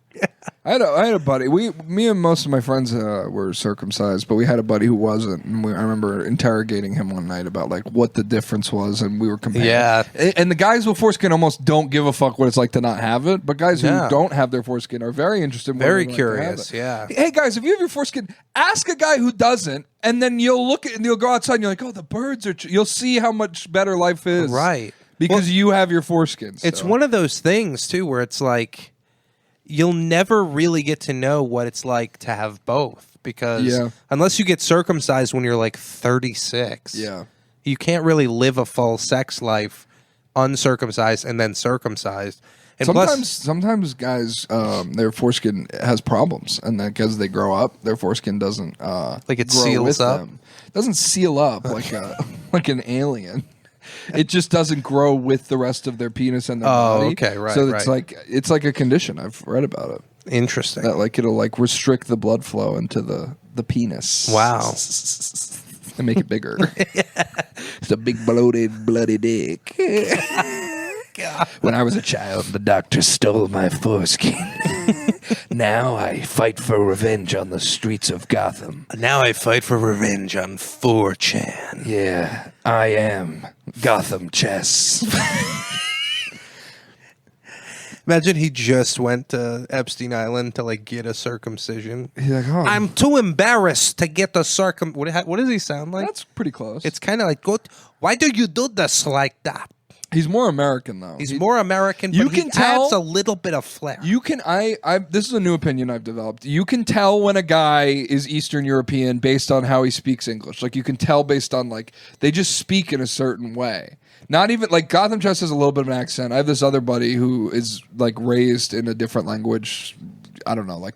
I had a buddy. Me and most of my friends were circumcised, but we had a buddy who wasn't. And I remember interrogating him one night about like what the difference was, and we were comparing. Yeah. And the guys with foreskin almost don't give a fuck what it's like to not have it, but guys who don't have their foreskin are very interested. Very like curious. Yeah. Hey guys, if you have your foreskin, ask a guy who doesn't, and then you'll look at and you'll go outside and you're like, oh, the birds are. You'll see how much better life is, Right? Because you have your foreskin. It's so. one of those things too where it's like you'll never really get to know what it's like to have both because unless you get circumcised when you're like 36, you can't really live a full sex life uncircumcised and then circumcised. And sometimes guys, their foreskin has problems, and then as they grow up, their foreskin doesn't like it grow seals with up. them. It doesn't seal up like an alien. It just doesn't grow with the rest of their penis and their body. Okay, right. So it's like a condition. I've read about it. Interesting. That like it'll like restrict the blood flow into the penis. Wow. And make it bigger. It's a big bloated, bloody dick. When I was a child, the doctor stole my foreskin. Now I fight for revenge on the streets of Gotham. Now I fight for revenge on 4chan. Yeah, I am Gotham Chess. Imagine he just went to Epstein Island to like get a circumcision. He's like, oh, I'm too embarrassed to get the What does he sound like? that's pretty close. It's kind of like, why do you do this like that? He's more American though. He's more American, You but can he tell- adds a little bit of flair. You can this is a new opinion I've developed. You can tell when a guy is Eastern European based on how he speaks English. Like you can tell based on like they just speak in a certain way. Not even like Gotham Chess has a little bit of an accent. I have this other buddy who is like raised in a different language. I don't know, like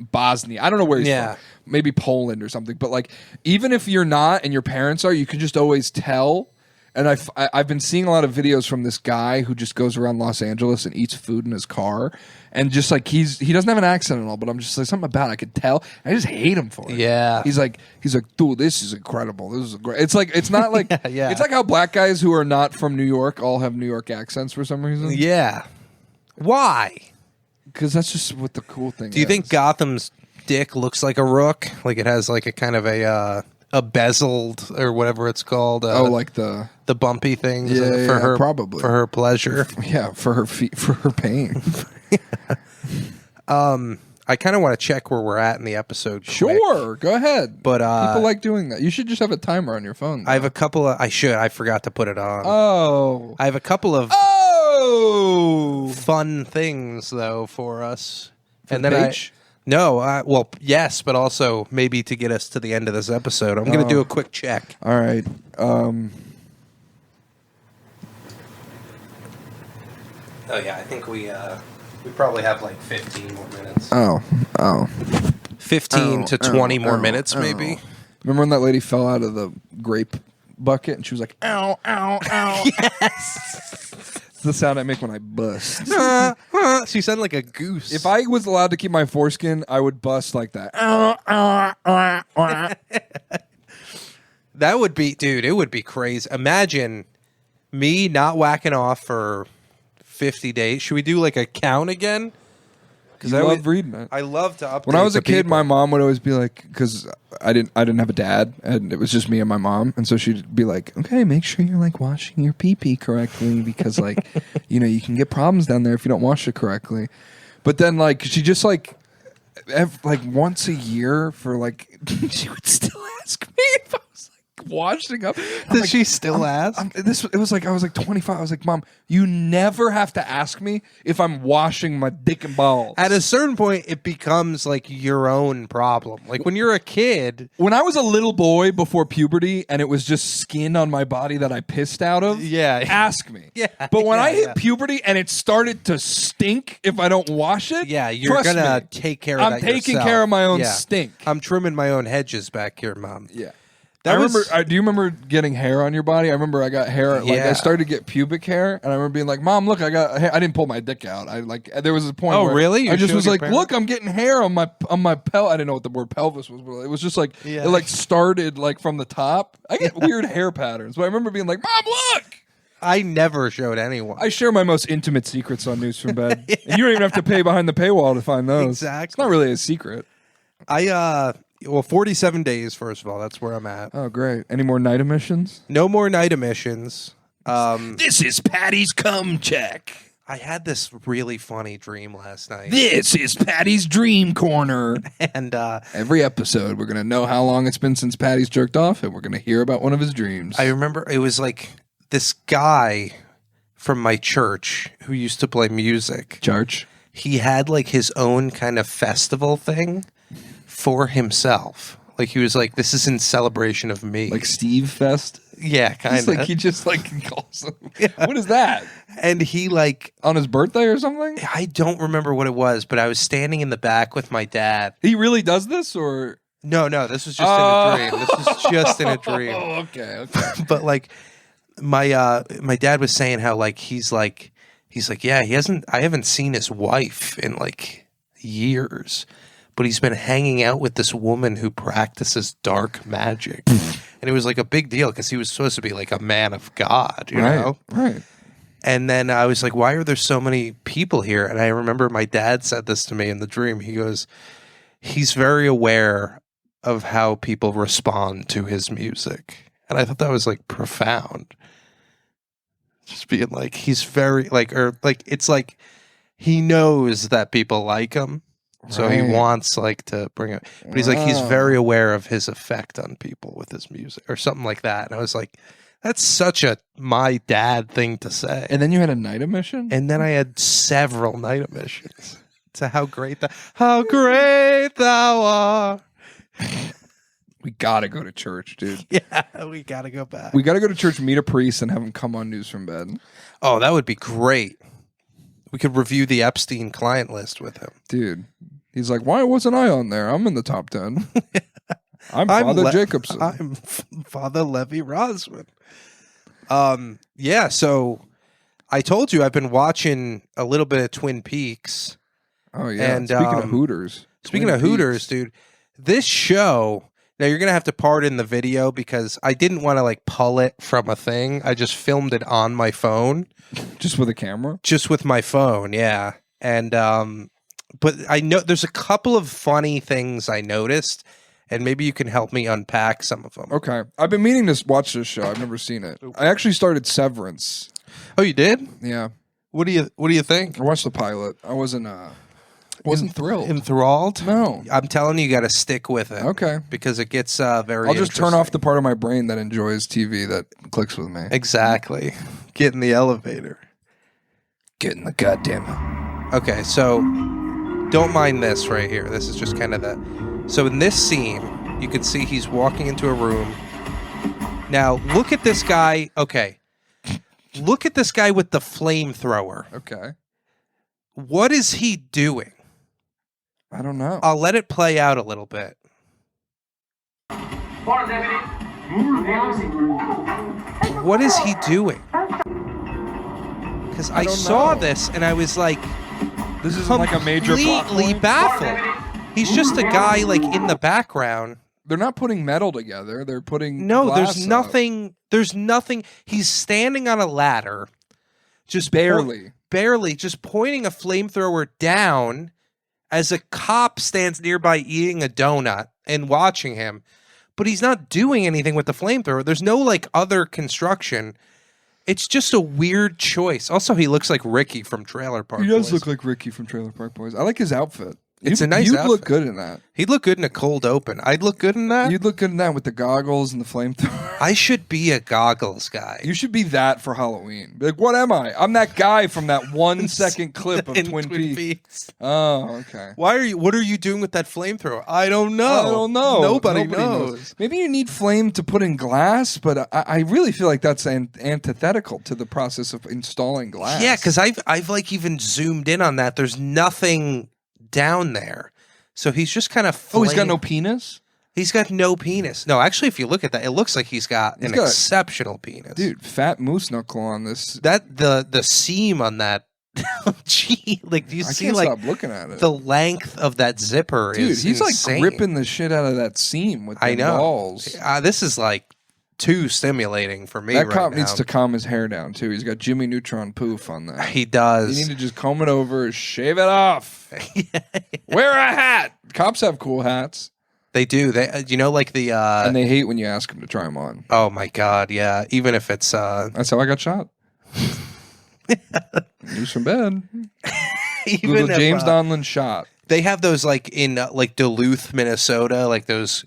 Bosnia. I don't know where he's from. Maybe Poland or something. But like even if you're not and your parents are, you can just always tell. And I've been seeing a lot of videos from this guy who just goes around Los Angeles and eats food in his car, and just like he doesn't have an accent at all, but I'm just like something about it, I could tell. I just hate him for it. Yeah. he's like, dude, this is incredible. This is great. It's like it's not like Yeah. It's like how black guys who are not from New York all have New York accents for some reason. Yeah. Why? Because that's just what the cool thing. Do you think Gotham's dick looks like a rook? Like it has like a kind of a bezeled or whatever it's called. Like the bumpy things Yeah, for yeah, her probably. for her pleasure. yeah, for her feet, for her pain. I kind of want to check where we're at in the episode. Quick. Sure, go ahead. But people like doing that. You should just have a timer on your phone. I have a couple of. I forgot to put it on. Oh, I have a couple of oh, fun things though for us. and then page? Well, yes, but also maybe to get us to the end of this episode. I'm going to do a quick check. All right. Oh yeah, I think we probably have like 15 more minutes. Oh. 15 to 20 more minutes, maybe. Remember when that lady fell out of the grape bucket and she was like, "Ow, ow, ow"? Yes. It's the sound I make when I bust. She sounded like a goose. If I was allowed to keep my foreskin, I would bust like that. That would be, dude, it would be crazy. Imagine me not whacking off for 50 days. Should we do like a count again? Because I love reading it. I love to update. When I was a the kid, people. my mom would always be like, because I didn't have a dad, and it was just me and my mom, and so she'd be like, "Okay, make sure you're like washing your pee-pee correctly, because like, you can get problems down there if you don't wash it correctly." But then like she just like once a year for like she would still ask me if I was like washing up. Does she still ask? It was like I was like 25. I was like, "Mom, you never have to ask me if I'm washing my dick and balls." At a certain point, it becomes like your own problem. Like when you're a kid. When I was a little boy before puberty and it was just skin on my body that I pissed out of, ask me. Yeah, But when I hit yeah. puberty and it started to stink if I don't wash it, Yeah, you're trust gonna me, take care of I'm that taking yourself. care of my own Yeah. stink. I'm trimming my own hedges back here, Mom. Yeah. That I was- remember. Do you remember getting hair on your body? I remember I got hair. Like Yeah. I started to get pubic hair, and I remember being like, "Mom, look, I got hair." I didn't pull my dick out. I like there was a point. Oh, where really? You I just showed was your like, parents? "Look, I'm getting hair on my I didn't know what the word pelvis was, but it was just like Yeah. it like started like from the top. I get weird hair patterns, but I remember being like, "Mom, look." I never showed anyone. I share my most intimate secrets on News from Bed, and you don't even have to pay behind the paywall to find those. Exactly. It's not really a secret. 47 days, first of all. That's where I'm at. Oh, great. Any more night emissions? No more night emissions. This is Patty's cum check. I had this really funny dream last night. This is Patty's dream corner. And Every episode, we're going to know how long it's been since Patty's jerked off, and we're going to hear about one of his dreams. I remember it was like this guy from my church who used to play music. Church. He had like his own kind of festival thing for himself. Like he was like, this is in celebration of me. Like Steve Fest? Yeah, kind It's of. like he just like calls him. Yeah. What is that? And he like on his birthday or something? I don't remember what it was, but I was standing in the back with my dad. He really does this, or no, this was just in a dream. This was just in a dream. Oh, okay. But like my dad was saying how like he's like, yeah, I haven't seen his wife in like years, but he's been hanging out with this woman who practices dark magic. And it was like a big deal because he was supposed to be like a man of God, you know? Right. And then I was like, why are there so many people here? And I remember my dad said this to me in the dream. He goes, he's very aware of how people respond to his music. And I thought that was like profound. Just being like, he's very like, or like, it's like he knows that people like him. So he wants like to bring it, but he's like, he's very aware of his effect on people with his music or something like that. And I was like, that's such a my dad thing to say. And then you had a night emission? And then I had several night emissions to how great thou art. We gotta go to church, dude. Yeah, we gotta go back. We gotta go to church, meet a priest, and have him come on News from Bed. Oh, that would be great. We could review the Epstein client list with him. Dude. He's like, why wasn't I on there? I'm in the top 10. I'm Father Jacobson. I'm Father Levi Rosman. Yeah, so I told you I've been watching a little bit of Twin Peaks. Oh, yeah. And, speaking of Hooters. Speaking of Hooters, dude, this show, now you're going to have to pardon the video because I didn't want to like pull it from a thing. I just filmed it on my phone. Just with a camera? Just with my phone, yeah. And, but I know there's a couple of funny things I noticed, and maybe you can help me unpack some of them. Okay. I've been meaning to watch this show. I've never seen it. I actually started Severance. Oh, you did? Yeah. What do you think? I watched the pilot. I wasn't thrilled. Enthralled? No. I'm telling you got to stick with it. Okay. Because it gets very I'll just turn off the part of my brain that enjoys TV that clicks with me. Exactly. Get in the elevator. Get in the goddamn. Okay, so don't mind this right here. This is just kind of the... So in this scene, you can see he's walking into a room. Now, look at this guy. Okay. Look at this guy with the flamethrower. Okay. What is he doing? I don't know. I'll let it play out a little bit. What is he doing? Because I saw this and I was like... This isn't like a major plot completely point? baffled. He's just a guy like in the background. They're not putting metal together. They're putting there's nothing. There's nothing. He's standing on a ladder, just barely, just pointing a flamethrower down as a cop stands nearby eating a donut and watching him. But he's not doing anything with the flamethrower. There's no like other construction. It's just a weird choice. Also, he looks like Ricky from Trailer Park Boys. He does look like Ricky from Trailer Park Boys. I like his outfit. It's a nice outfit. You'd look good in that. He'd look good in a cold open. I'd look good in that. You'd look good in that with the goggles and the flamethrower. I should be a goggles guy. You should be that for Halloween. Be like, what am I? I'm that guy from that 1 second clip of Twin Peaks. Oh, okay. What are you doing with that flamethrower? I don't know. Nobody knows. Maybe you need flame to put in glass, but I really feel like that's antithetical to the process of installing glass. Yeah, because I've like even zoomed in on that. There's nothing down there. So he's just kind of he's got no penis? He's got no penis. No, actually, if you look at that, it looks like he's got an exceptional penis. Dude, fat moose knuckle on this. That the seam on that. Gee, like do you see like stop looking at it. The length of that zipper is he's insane. Like gripping the shit out of that seam with the balls. This is like too stimulating for me. That right cop now. needs to calm his hair down too. He's got Jimmy Neutron poof on that. He does. You need to just comb it over, shave it off. Wear a hat. Cops have cool hats. They do. They, like the and they hate when you ask them to try them on. Oh my god, yeah. Even if it's that's how I got shot. News from bed. Even Google James Donlin shot. They have those like in like Duluth, Minnesota, like those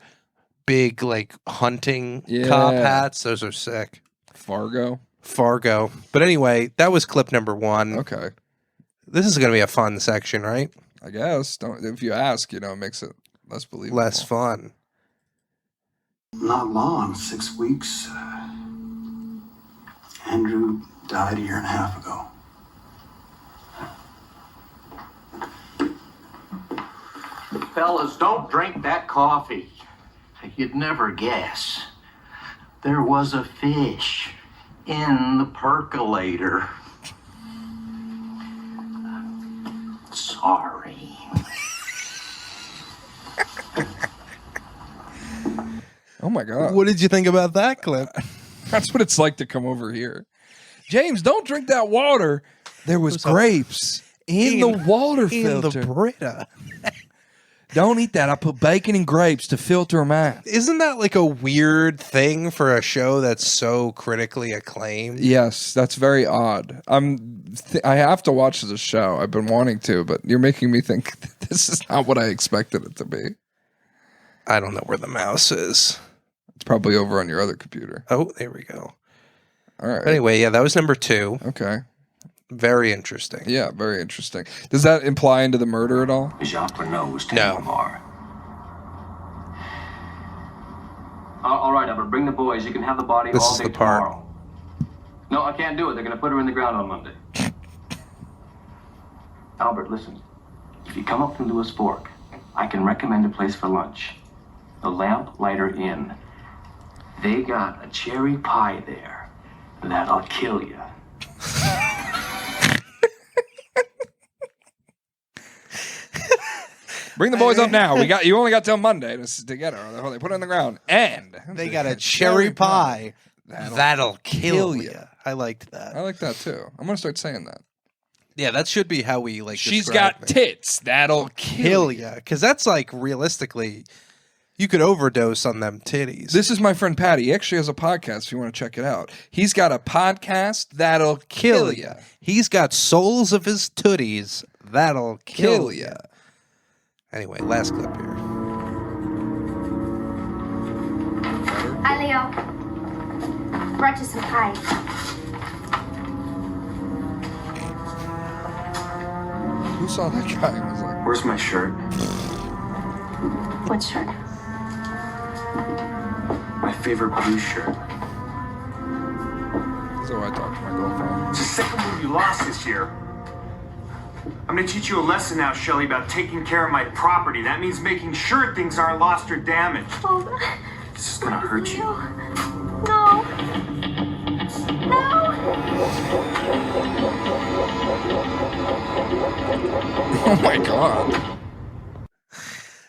big like hunting cop hats. Those are sick. Fargo. But anyway, that was clip number 1. Okay. This is going to be a fun section, right? I guess. If you ask, it makes it less believable. Less fun. Not long, 6 weeks. Died a year and a half ago. Fellas, don't drink that coffee. You'd never guess. There was a fish in the percolator. Sorry. Oh my God. What did you think about that clip? That's what it's like to come over here. James, don't drink that water. There was grapes in the water In filter. the Brita. Don't eat that. I put bacon and grapes to filter them out. Isn't that like a weird thing for a show that's so critically acclaimed? Yes, that's very odd. I have to watch the show. I've been wanting to, but you're making me think this is not what I expected it to be. I don't know where the mouse is. It's probably over on your other computer. Oh, there we go. All right. But anyway, yeah, that was number 2. Okay. Very interesting. Yeah, very interesting. Does that imply into the murder at all? Jacques Renault was No. Lamar. All right, Albert, bring the boys. You can have the body This all is day the part. tomorrow. No, I can't do it. They're going to put her in the ground on Monday. Albert, listen. If you come up from Lewis Fork, I can recommend a place for lunch. The Lamp Lighter Inn. They got a cherry pie there. That'll kill you. Bring the boys up now. You only got till Monday to get her. They put her in the ground, and They got a cherry pie. That'll kill you. I liked that. I like that too. I'm gonna start saying that. Yeah, that should be how we like. She's describe got things. tits. That'll Kill you, because that's like realistically, you could overdose on them titties. This is my friend Patty. He actually has a podcast if you want to check it out. He's got a podcast that'll kill you. He's got souls of his tooties. That'll kill you. Anyway, last clip here. Hi, Leo. Brought you some pie. Who saw that guy and was like, Where's my shirt? What shirt? My favorite blue shirt. so I talked to my girlfriend. It's the second one you lost this year. I'm gonna teach you a lesson now, Shelly, about taking care of my property. That means making sure things aren't lost or damaged. Oh, This is gonna hurt you. no. No. Oh my god.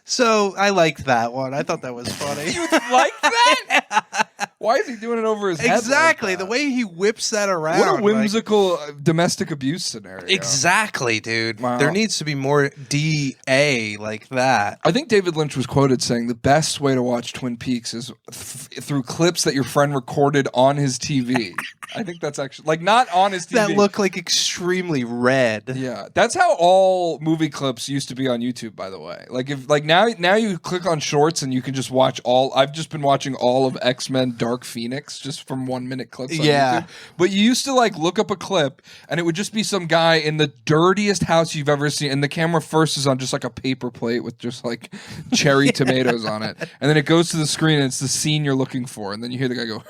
So I liked that one. I thought that was funny. Like that? Why is he doing it over his head? Exactly. Like The that? way he whips that around. What a like- whimsical domestic abuse scenario. Exactly, dude. Wow. There needs to be more DA like that. I think David Lynch was quoted saying the best way to watch Twin Peaks is through clips that your friend recorded on his TV. I think that's actually like not on his TV. That look like extremely red. Yeah, that's how all movie clips used to be on YouTube. By the way, like if like now you click on shorts and you can just watch all. I've just been watching all of X-Men Dark Phoenix just from 1 minute clips. On Yeah. YouTube. But you used to like look up a clip and it would just be some guy in the dirtiest house you've ever seen, and the camera first is on just like a paper plate with just like cherry tomatoes on it, and then it goes to the screen and it's the scene you're looking for, and then you hear the guy go,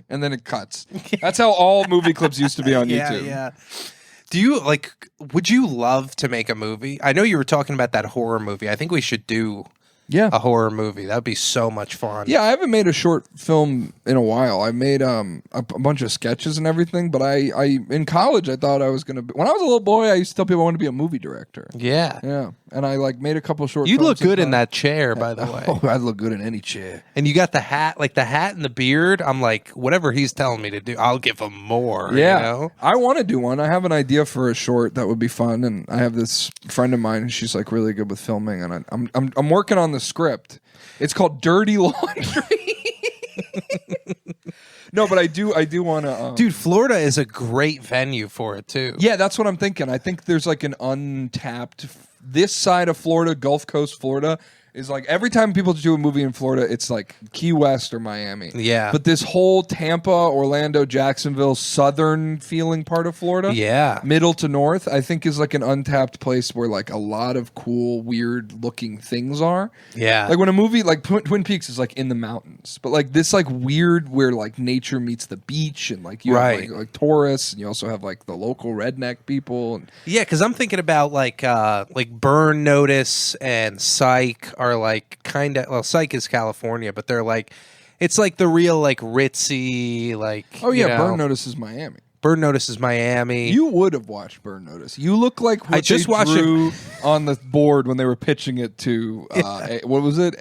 and then it cuts. That's how all movie clips used to be on YouTube. Yeah. Do you like? Would you love to make a movie? I know you were talking about that horror movie. I think we should do a horror movie. That would be so much fun. Yeah, I haven't made a short film in a while. I made a bunch of sketches and everything, but I in college I thought I was gonna be, when I was a little boy I used to tell people I wanted to be a movie director. Yeah. Yeah, and I like made a couple short. You look films good in time. that chair, by the way. Oh, I'd look good in any chair. And you got the hat, like the hat and the beard. I'm like, whatever he's telling me to do, I'll give him more. Yeah, You know? I want to do one. I have an idea for a short that would be fun, and I have this friend of mine. She's like really good with filming, and I'm working on the script. It's called Dirty Laundry. No, but I do want to. Dude, Florida is a great venue for it, too. Yeah, that's what I'm thinking. I think there's like an untapped this side of Florida, Gulf Coast Florida, is like every time people do a movie in Florida, it's like Key West or Miami. Yeah. But this whole Tampa, Orlando, Jacksonville, southern feeling part of Florida, Yeah. middle to north, I think is like an untapped place where like a lot of cool, weird looking things are. Yeah. Like when a movie like Twin Peaks is like in the mountains, but like this like weird where like nature meets the beach and like you have like tourists and you also have like the local redneck people. And Yeah, because I'm thinking about like Burn Notice and Psych are like kind of, well, Psych is California, but they're like, it's like the real like ritzy, like, oh yeah, you know, Burn Notice is Miami. Burn Notice is Miami. You would have watched Burn Notice. You look like what I just they watched drew on the board when they were pitching it to what was it?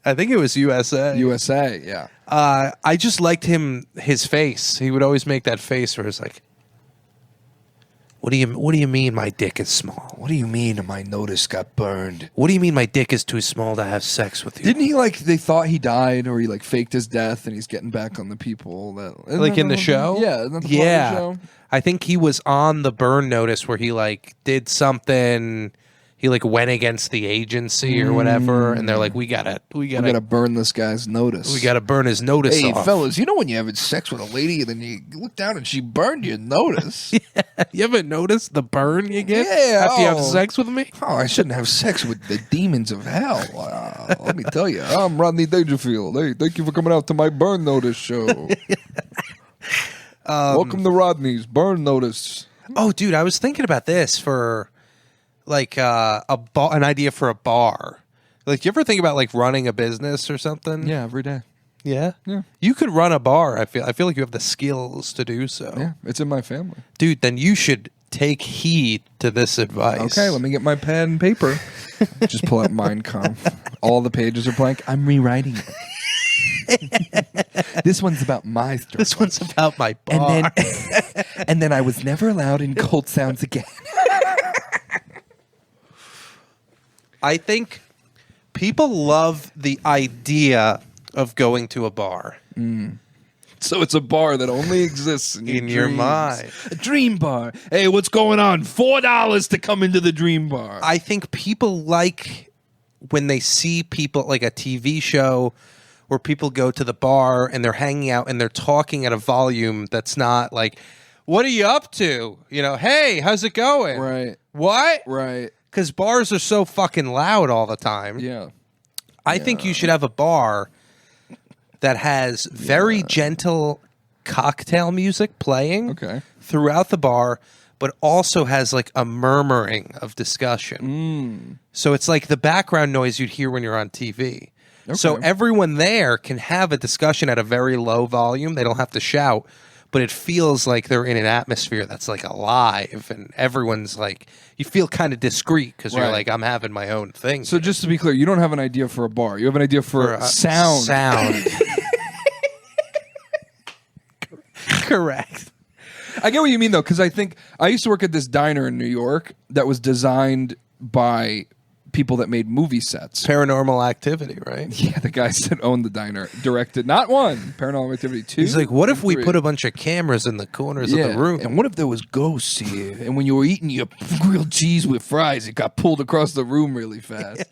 I think it was USA. USA, yeah. I just liked his face. He would always make that face where it's like, What do you mean my dick is small? What do you mean my notice got burned? What do you mean my dick is too small to have sex with you? Didn't he like they thought he died or he like faked his death and he's getting back on the people that like in the show? Yeah, isn't that the plot of the show? I think he was on the Burn Notice where he like did something. He like went against the agency or whatever, and they're like, we gotta burn this guy's notice. We gotta burn his notice Hey, off. fellas, you know when you're having sex with a lady and then you look down and she burned your notice? You ever noticed the burn you get Yeah, after you have sex with me? Oh, I shouldn't have sex with the demons of hell. Let me tell you, I'm Rodney Dangerfield. Hey, thank you for coming out to my Burn Notice show. Welcome to Rodney's Burn Notice. Oh, dude, I was thinking about this for like an idea for a bar. Like, you ever think about like running a business or something? Yeah, every day. Yeah? Yeah. You could run a bar. I feel like you have the skills to do so. Yeah, it's in my family. Dude, then you should take heed to this advice. Okay, let me get my pen and paper. Just pull out Mein Kampf. All the pages are blank. I'm rewriting it. This one's about my story. This one's about my bar. And then I was never allowed in Cold Sounds again. I think people love the idea of going to a bar. So it's a bar that only exists in your mind. A dream bar. Hey, what's going on? $4 to come into the dream bar. I think people like when they see people, like a TV show where people go to the bar and they're hanging out and they're talking at a volume that's not like, what are you up to? You know, hey, how's it going? Right. What? Right. Because bars are so fucking loud all the time. Yeah. I think you should have a bar that has very gentle cocktail music playing throughout the bar, but also has like a murmuring of discussion. So it's like the background noise you'd hear when you're on TV. So everyone there can have a discussion at a very low volume. They don't have to shout, but it feels like they're in an atmosphere that's like alive, and everyone's like, you feel kind of discreet because you're like, I'm having my own thing. So just to be clear, you don't have an idea for a bar. You have an idea for a sound. Sound. Correct. I get what you mean, though, because I think I used to work at this diner in New York that was designed by people that made movie sets. Paranormal Activity, right? Yeah, the guys that owned the diner directed not one, Paranormal Activity 2. He's like, what if we 3. put a bunch of cameras in the corners of the room? And what if there was ghosts here? And when you were eating your grilled cheese with fries, it got pulled across the room really fast.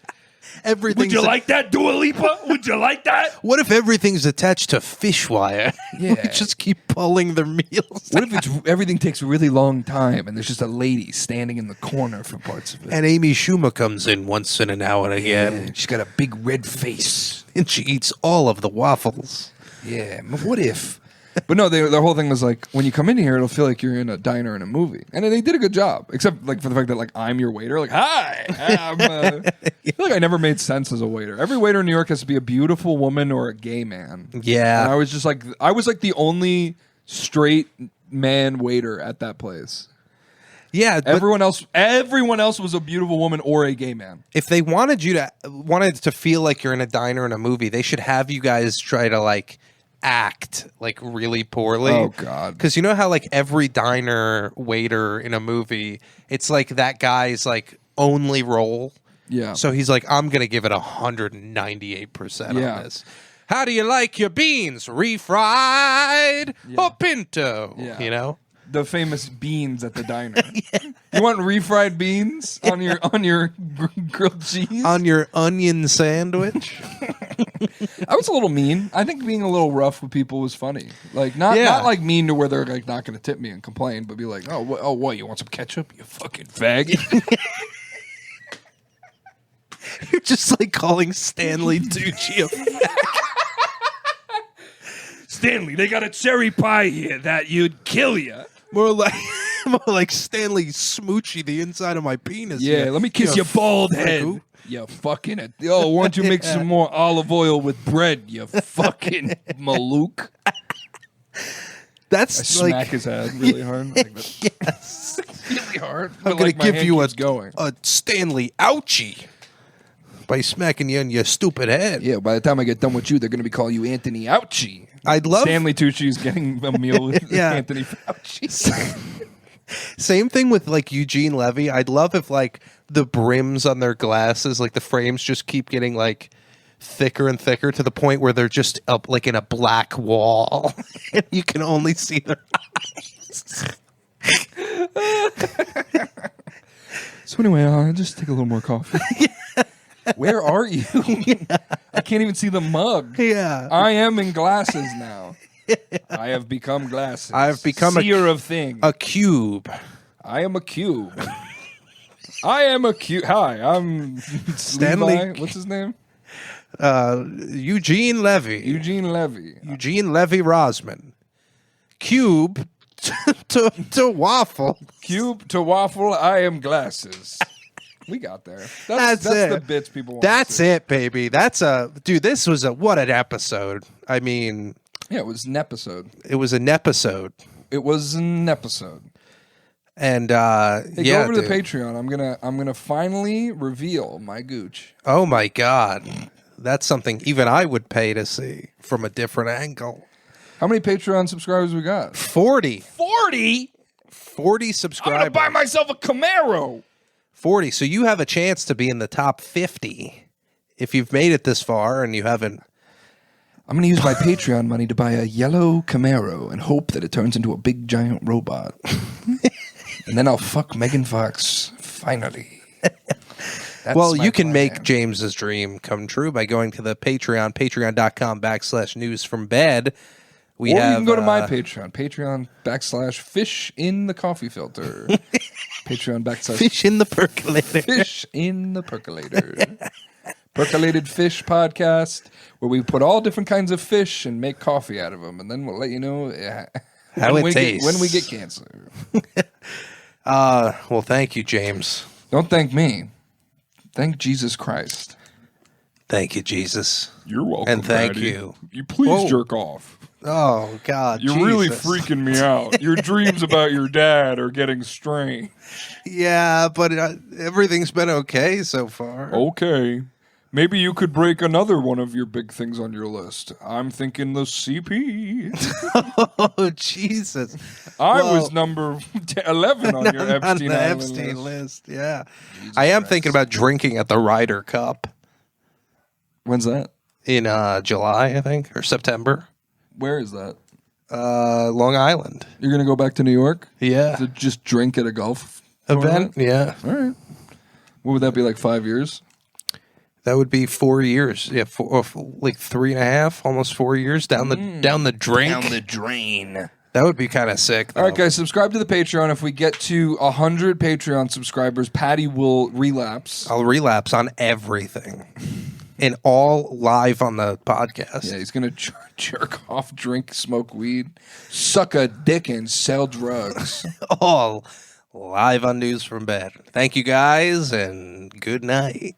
Everything's Would you like that, Dua Lipa? Would you like that? What if everything's attached to fish wire? Yeah. We just keep pulling their meals. What if everything takes a really long time and there's just a lady standing in the corner for parts of it? And Amy Schumer comes in once in an hour again. Yeah, she's got a big red face. And she eats all of the waffles. Yeah, but what if? But no, the whole thing was like, when you come in here, it'll feel like you're in a diner in a movie, and they did a good job. Except like for the fact that like I'm your waiter, like hi, I feel like I never made sense as a waiter. Every waiter in New York has to be a beautiful woman or a gay man. Yeah, and I was just like, I was like the only straight man waiter at that place. Yeah, everyone else was a beautiful woman or a gay man. If they wanted to feel like you're in a diner in a movie, they should have you guys try to like act like really poorly. Oh God. Because you know how like every diner waiter in a movie, it's like that guy's like only role. Yeah. So he's like, I'm gonna give it 198% on this. How do you like your beans? Refried or pinto? Yeah. You know? the famous beans at the diner. You want refried beans on your grilled cheese? On your onion sandwich? I was a little mean. I think being a little rough with people was funny. Like not like mean to where they're like not going to tip me and complain, but be like, what? You want some ketchup? You fucking faggot. You're just like calling Stanley Tucci a fag. Stanley, they got a cherry pie here that you'd kill you. More like Stanley Smoochie, the inside of my penis. Yeah, let me kiss your bald head. You fucking it. Yo, why don't you make some more olive oil with bread, you fucking malook. That's I smack his head really hard. Yes. Really hard. I'm going to give you a going. Stanley ouchie by smacking you on your stupid head. Yeah, by the time I get done with you, they're going to be calling you Anthony Ouchie. I'd love Stanley Tucci's getting a meal with Anthony Fauci. Same thing with like Eugene Levy. I'd love if like the brims on their glasses, like the frames just keep getting like thicker and thicker to the point where they're just up like in a black wall. And you can only see their eyes. So anyway, I'll just take a little more coffee. Where are you? I can't even see the mug. Yeah. I am in glasses now. I have become glasses. I have become seer of things. A cube. I am a cube. I am a cube. Hi, I'm Stanley. Levi. What's his name? Eugene Levy. Eugene Levy. Eugene Levy Rosman. Cube to waffle. Cube to waffle. I am glasses. We got there. That's it. The bits people want. That's it, baby. Dude, this was what an episode. I mean, yeah, it was an episode. It was an episode. It was an episode. And hey, go over to the Patreon. I'm gonna finally reveal my gooch. Oh my God. That's something even I would pay to see from a different angle. How many Patreon subscribers we got? 40. 40? 40 subscribers. I'm gonna buy myself a Camaro. 40. So you have a chance to be in the top 50 if you've made it this far and you haven't. I'm going to use my Patreon money to buy a yellow Camaro and hope that it turns into a big giant robot. And then I'll fuck Megan Fox finally. Well, you can make James's dream come true by going to the Patreon, patreon.com/news from bed. Or you can go to my Patreon, fish in the coffee filter. Patreon / fish in the percolator. Fish in the percolator. Percolated Fish Podcast, where we put all different kinds of fish and make coffee out of them, and then we'll let you know how it tastes when we get cancer. Well, thank you, James. Don't thank me. Thank Jesus Christ. Thank you, Jesus. You're welcome. And thank Daddy. you. You please jerk off. Oh, God. You're really freaking me out. Your dreams about your dad are getting strange. Yeah, but everything's been okay so far. Okay. Maybe you could break another one of your big things on your list. I'm thinking the CP. Oh, Jesus. I was number 11 on your Epstein, on the Island Epstein list. Yeah. Jesus I am Christ. thinking about drinking at the Ryder Cup. When's that? In July, I think, or September. Where is that? Long Island. You're going to go back to New York? Yeah. To just drink at a golf Event? tournament? Yeah. All right. What would that be, like 5 years? That would be 4 years. Yeah, like 3.5, almost 4 years down the drink. Down the drain. That would be kind of sick, though. All right, guys, subscribe to the Patreon. If we get to 100 Patreon subscribers, Patty will relapse. I'll relapse on everything. And all live on the podcast. Yeah, he's going to jerk off, drink, smoke weed, suck a dick, and sell drugs. All live on News from Bed. Thank you, guys, and good night.